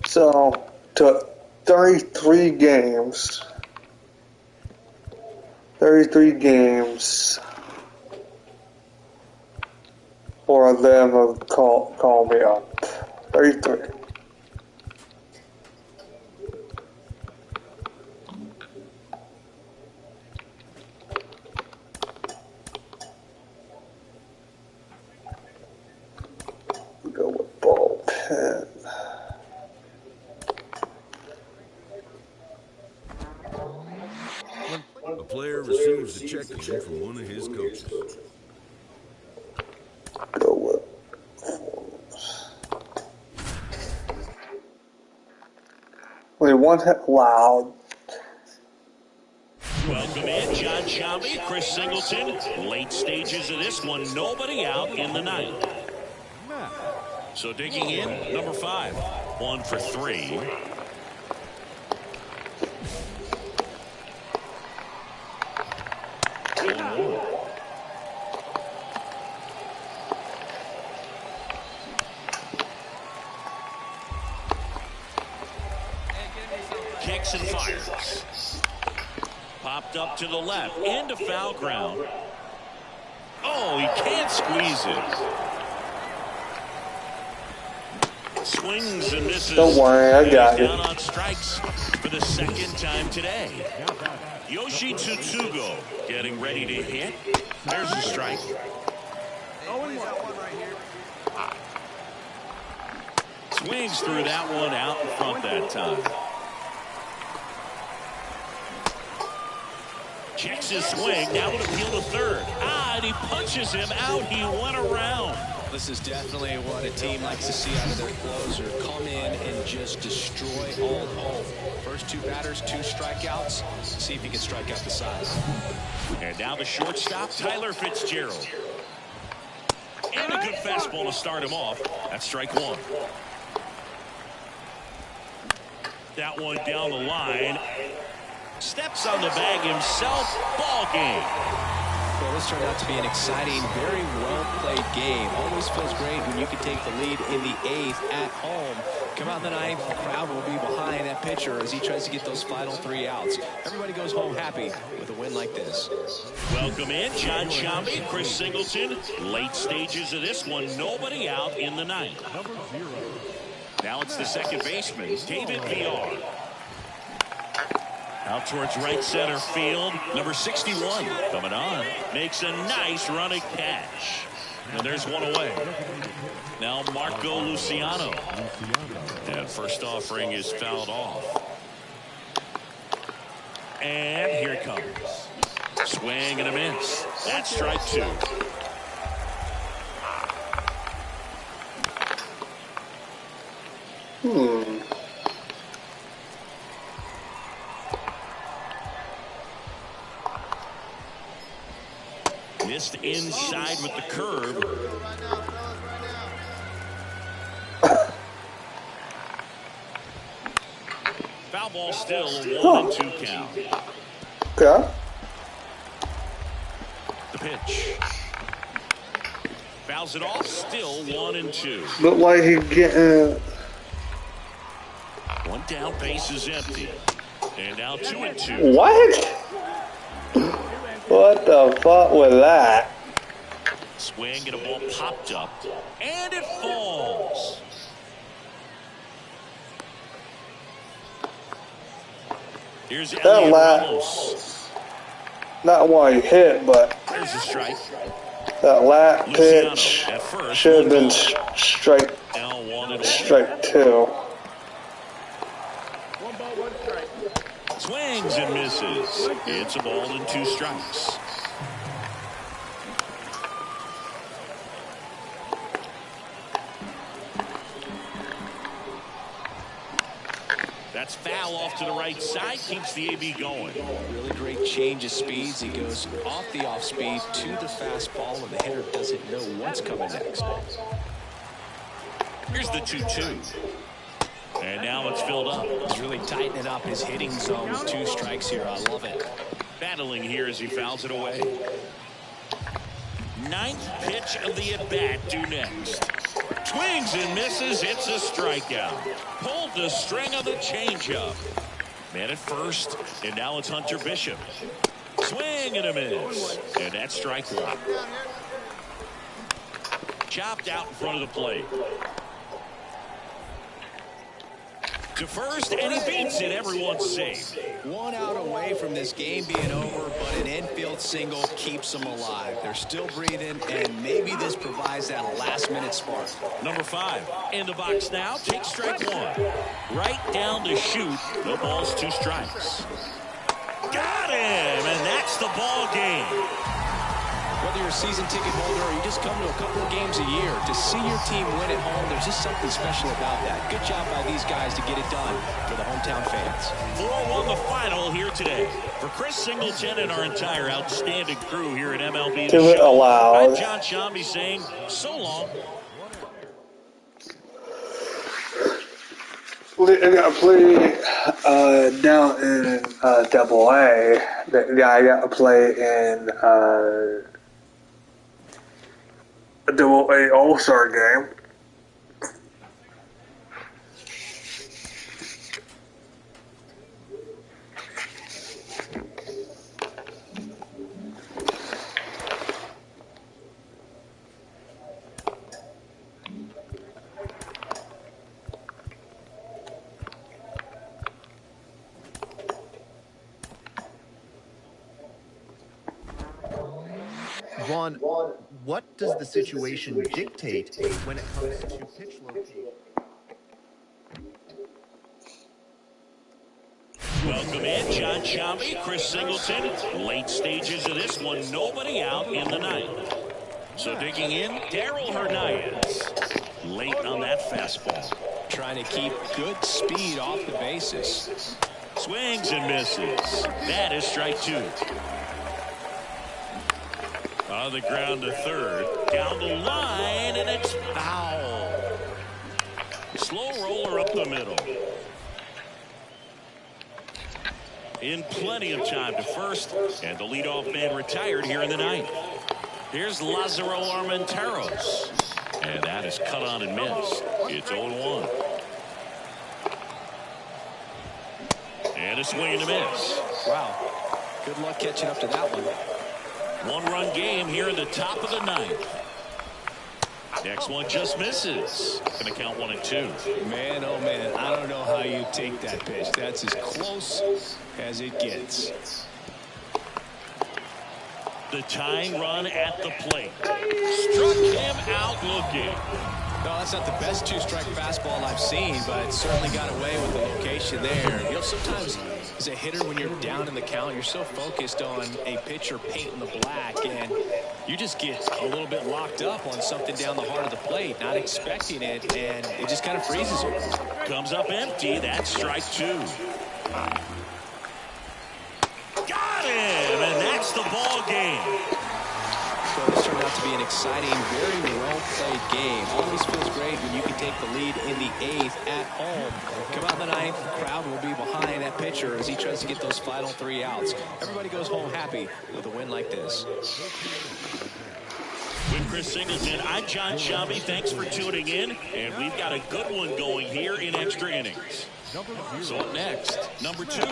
So took 33 games. 33 games for them to call me up. 33. Go with bullpen. A player receives a check-in from one of his coaches. Go with only one hit allowed. Welcome in, John Shambi, Chris Singleton. Late stages of this one, nobody out in the ninth. So digging in, number 5. 1 for 3. Kicks and fires. Popped up to the left, into foul ground. Oh, he can't squeeze it. Swings and misses. Don't worry, I got it. Down on strikes for the second time today. Yoshi Tsutsugo getting ready to hit. There's the strike. Swings through that one out in front that time. Checks his swing. Now would appeal to third. And he punches him out. He went around. This is definitely what a team likes to see out of their closer. Come in and just destroy all home. First 2 batters, 2 strikeouts. See if he can strike out the side. And now the shortstop, Tyler Fitzgerald. And And a good fastball to start him off. That's strike one. That one down the line. Steps on the bag himself. Ball game. Well, this turned out to be an exciting, very well-played game. Always feels great when you can take the lead in the 8th at home. Come out in the 9th, the crowd will be behind that pitcher as he tries to get those final 3 outs. Everybody goes home happy with a win like this. Welcome in, John Sciambi, Chris Singleton. Late stages of this one, nobody out in the 9th. Now it's the second baseman, David Villar. Out towards right center field. Number 61 coming on. Makes a nice running catch. And there's one away. Now Marco Luciano. And first offering is fouled off. And here it comes. Swing and a miss. That's strike two. Missed inside with the curve. Foul ball still, 1-2 count. Okay. The pitch. Fouls it off, still 1-2. Look like he's getting. One down, base is empty. And now 2-2. What? What the fuck was that? Swing and a ball popped up. And it falls. Here's Elliot Ramos. Not one he hit, but there's a strike. that last pitch should have been strike two. One ball, one strike. Swings and misses. It's a ball and 2 strikes. That's foul off to the right side. Keeps the AB going. Really great change of speeds. He goes off the off speed to the fastball, and the hitter doesn't know what's coming next. Here's the 2-2. And now it's filled up. He's really tightening up his hitting zone with 2 strikes here. I love it. Battling here as he fouls it away. 9th pitch of the at-bat due next. Swings and misses. It's a strikeout. Pulled the string of the changeup. Man at first, and now it's Hunter Bishop. Swing and a miss. And that's strike one. Chopped out in front of the plate. To first, and he beats it. Everyone's safe. 1 out away from this game being over, but an infield single keeps them alive. They're still breathing, and maybe this provides that last-minute spark. Number 5 in the box now. Takes strike one. Right down to shoot. No balls, 2 strikes. Got him, and that's the ball game. Whether you're a season ticket holder or you just come to a couple of games a year, to see your team win at home, there's just something special about that. Good job by these guys to get it done for the hometown fans. 4-1 the final here today. For Chris Singleton and our entire outstanding crew here at MLB The Show, I'm John Sciambi saying so long. I got to play down in Double A. I got to play in a Double A All-Star game. Vaughn, what does the situation dictate when it comes to pitch location? Welcome in, John Sciambi, Chris Singleton. Late stages of this one, nobody out in the 9th. So digging in, Darryl Hernandez. Late on that fastball. Trying to keep good speed off the bases. Swings and misses. That is strike 2. On the ground to third. Down the line, and it's foul. Slow roller up the middle. In plenty of time to first, and the leadoff man retired here in the ninth. Here's Lazaro Armenteros, and that is cut on and missed. It's 0-1. And a swing and a miss. Wow. Good luck catching up to that one. One-run game here in the top of the ninth. Next one just misses. Going to count 1-2. Man, oh man, I don't know how you take that pitch. That's as close as it gets. The tying run at the plate. Struck him out looking. No, that's not the best two-strike fastball I've seen, but certainly got away with the location there. You know, sometimes as a hitter, when you're down in the count, you're so focused on a pitcher painting the black, and you just get a little bit locked up on something down the heart of the plate, not expecting it, and it just kind of freezes you. Comes up empty. That's strike two. Got him, and that's the ball game. So this turned out to be an exciting, very well-played game. Always feels great when you can take the lead in the eighth at home. Come out in the ninth, the crowd will be behind that pitcher as he tries to get those final 3 outs. Everybody goes home happy with a win like this. With Chris Singleton, I'm John Shambi. Thanks for tuning in, and we've got a good one going here in extra innings. So up next, number 2.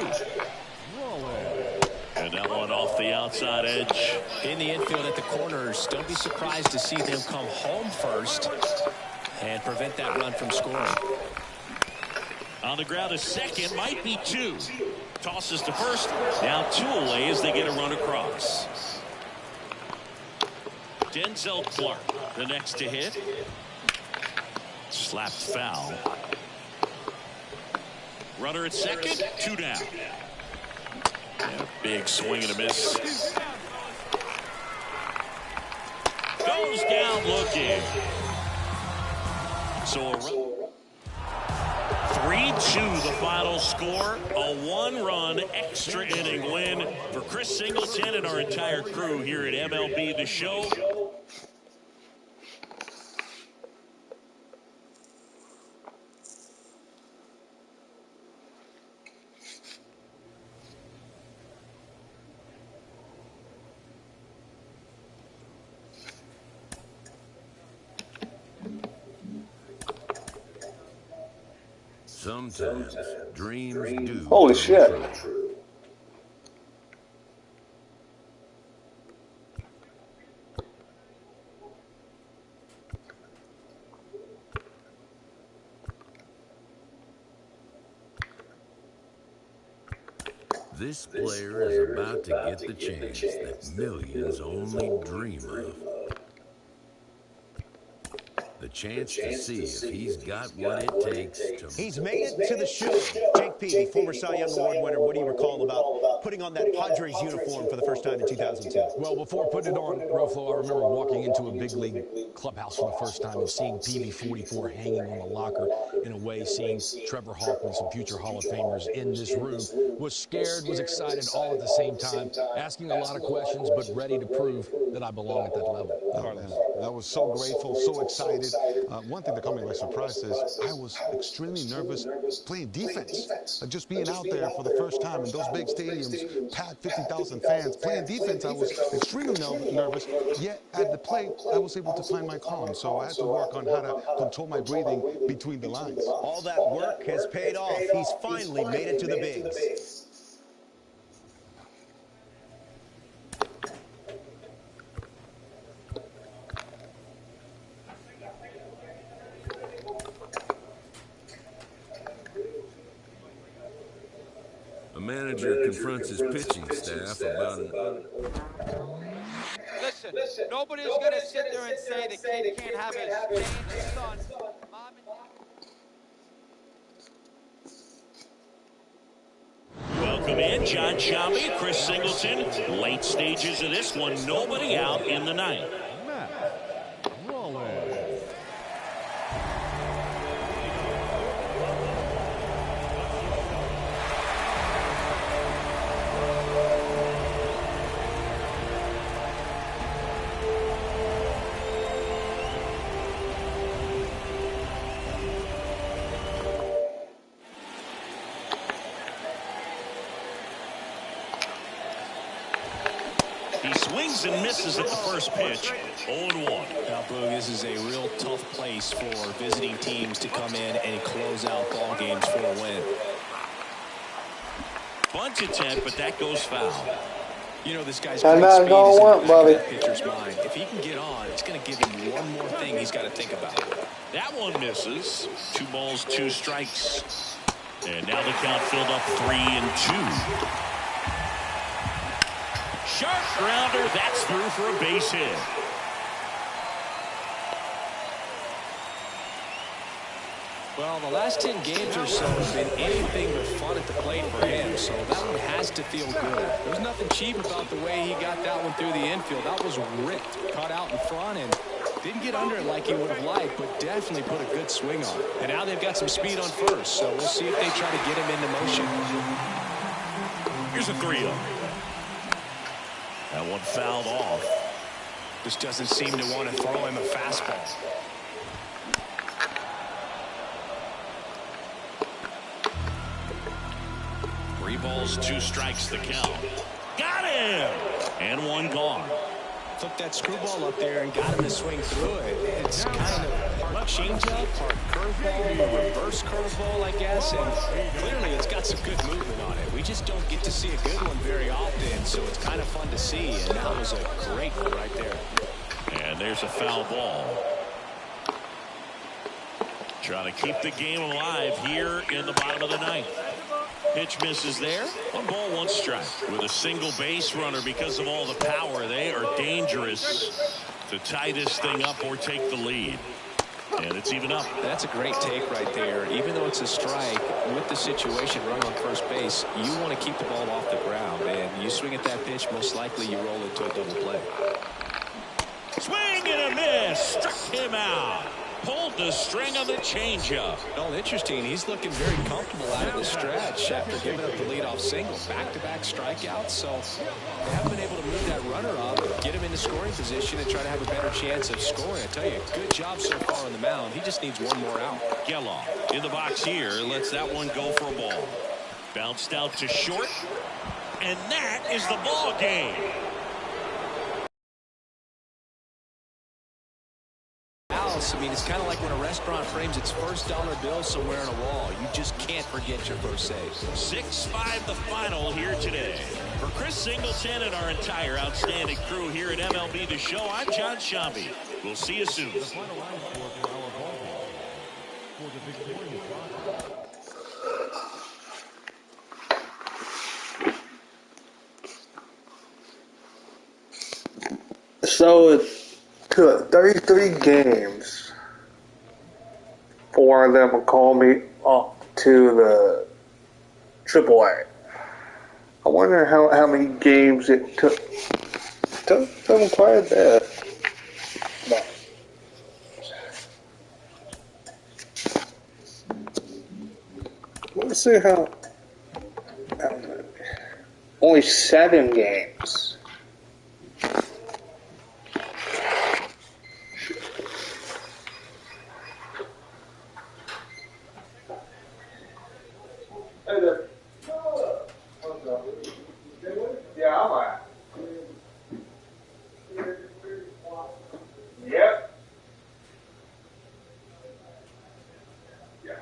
And that one off the outside edge. In the infield at the corners, don't be surprised to see them come home first and prevent that run from scoring. On the ground to second, might be 2. Tosses to first, now 2 away as they get a run across. Denzel Clark, the next to hit. Slapped foul. Runner at second, 2 down. And a big swing and a miss. Goes down looking. So a 3-2 the final score. A 1-run extra inning win for Chris Singleton and our entire crew here at MLB The Show. Sometimes dreams do. Holy shit. True. This player is about to get the chance that millions only dream of. The chance to see if he's got what it takes to... He's made it to the show. Jake Peavy, former Cy Young Award winner. What do you recall about putting on that Padres uniform for the first time in 2002? Well, before putting it on, Roflo, I remember walking into a big league clubhouse for the first time and seeing Peavy 44 hanging on the locker. In a way, seeing Trevor Hoffman, some future Hall of Famers in this room. Was scared, was excited all at the same time, asking a lot of questions, but ready to prove that I belong at that level. Carlos, I was so grateful, so excited. One thing that caught me by surprise is I was extremely nervous playing defense. Just being out there for the first time in those big stadiums, packed 50,000 fans, playing defense, I was extremely nervous. Yet at the plate, I was able to find my calm. So I had to work on how to control my breathing between the lines. All that work has paid off. He's finally made it to the bigs. A manager confronts his pitching staff about an... Listen, nobody's going to sit there and say the kid can't have his son. Mom and Welcome in, John Shambi, Chris Singleton. Late stages of this one, nobody out in the ninth. He swings and misses at the first pitch. 0-1. Now, Boog, this is a real tough place for visiting teams to come in and close out ball games for a win. Bunt attempt, but that goes foul. You know, this guy's great speed is in the back of that pitcher's mind. If he can get on, it's going to give him one more thing he's got to think about. That one misses. 2 balls, 2 strikes. And now the count filled up 3-2. Sharp grounder. That's through for a base hit. Well, the last 10 games or so have been anything but fun at the plate for him, so that one has to feel good. There's nothing cheap about the way he got that one through the infield. That was ripped, caught out in front, and didn't get under it like he would have liked, but definitely put a good swing on it. And now they've got some speed on first, so we'll see if they try to get him into motion. Here's a 3-0. That one fouled off. Just doesn't seem to want to throw him a fastball. Three balls, 2 strikes the count. Got him! And 1 gone. Took that screwball up there and got him to swing through it. It's kind of part changeup, part curveball, reverse curveball, I guess. And clearly it's got some good movement on it. We just don't get to see a good one very often, so it's kind of fun to see. And that was a great one right there. And there's a foul ball. Trying to keep the game alive here in the bottom of the 9th. Pitch misses there. 1 ball, 1 strike. With a single base runner, because of all the power, they are dangerous to tie this thing up or take the lead. And it's even up. That's a great take right there. Even though it's a strike, with the situation running on first base, you want to keep the ball off the ground. And you swing at that pitch, most likely you roll into a double play. Swing and a miss. Struck him out. Pulled the string on the changeup. Well, interesting. He's looking very comfortable out of the stretch after giving up the leadoff single. Back-to-back strikeouts. So they haven't been able to move that runner up, get him into scoring position, and try to have a better chance of scoring. I tell you, good job so far on the mound. He just needs 1 more out. Geloff in the box here. Lets that one go for a ball. Bounced out to short. And that is the ball game. I mean, it's kind of like when a restaurant frames its first dollar bill somewhere on a wall. You just can't forget your first save. 6-5 the final here today. For Chris Singleton and our entire outstanding crew here at MLB The Show, I'm John Shambi. We'll see you soon. So it's 33 games. 4 of them will call me up to the AAA. I wonder how many games it took. Took them quite a bit. But let's see how. Only 7 games. Yeah, I'm at. Yep. Yeah.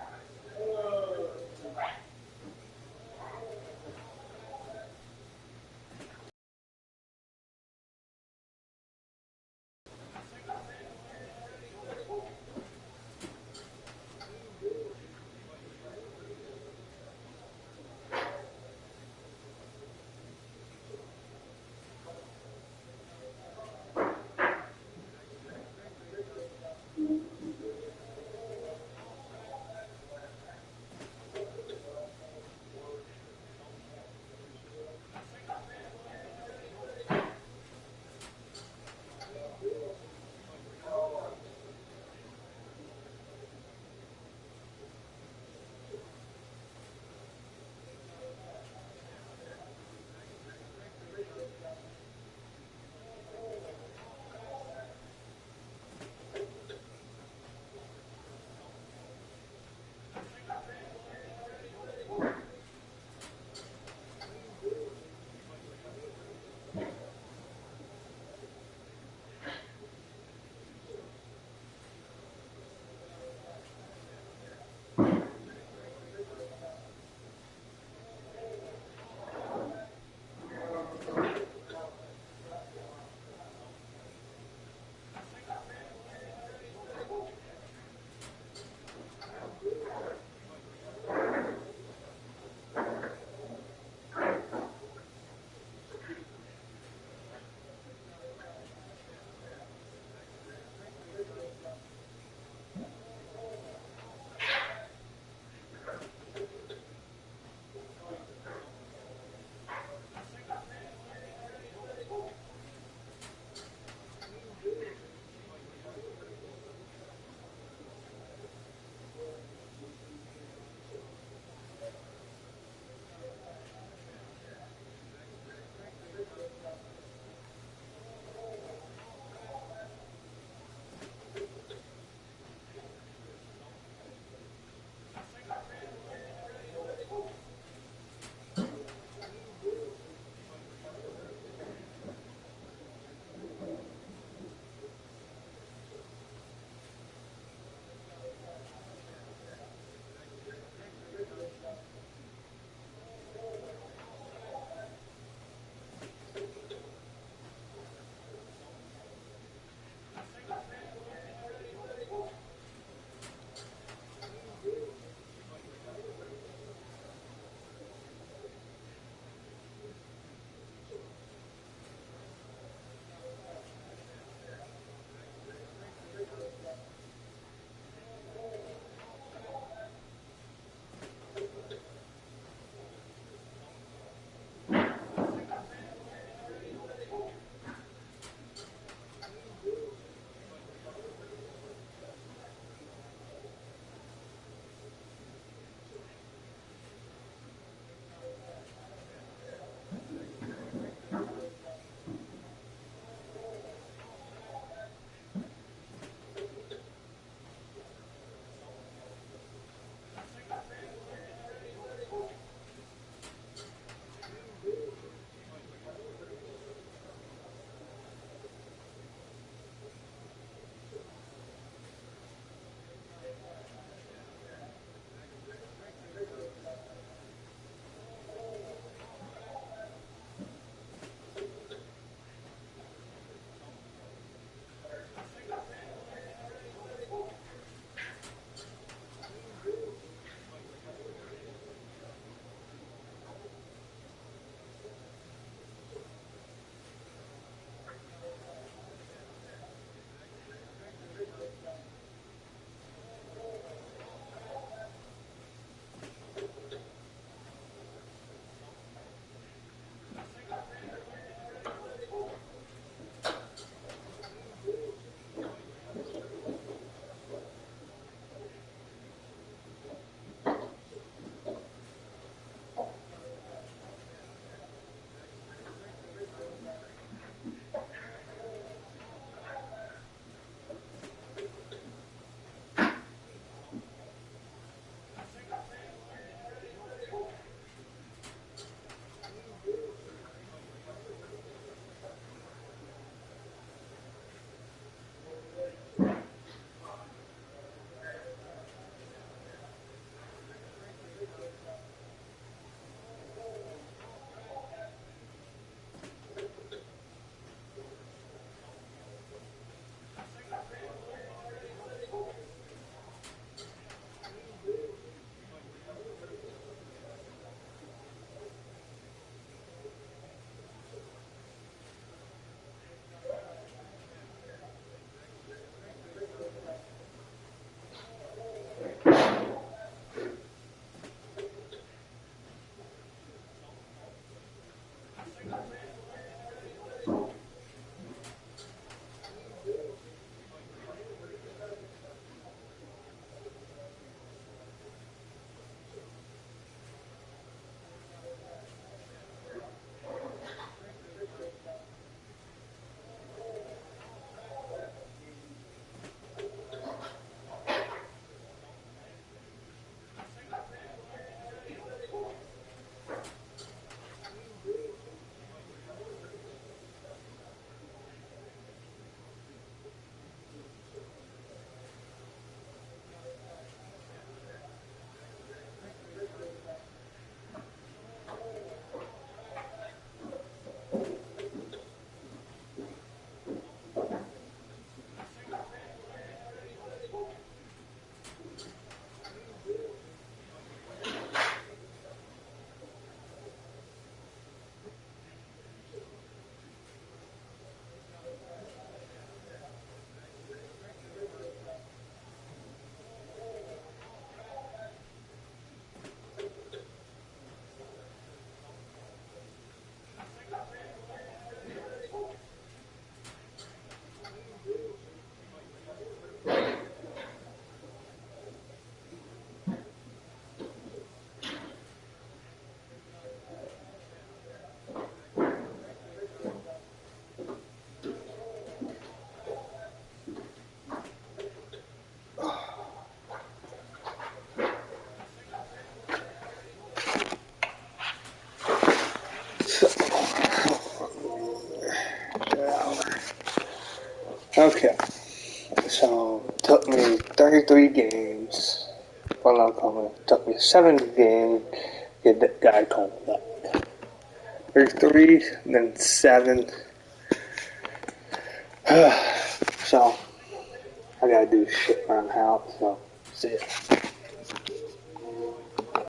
Okay. So, took me 33 games. Well, not coming. Took me 7 games to get that guy told me that. 33, then 7. So, I gotta do shit around the house, so, see ya.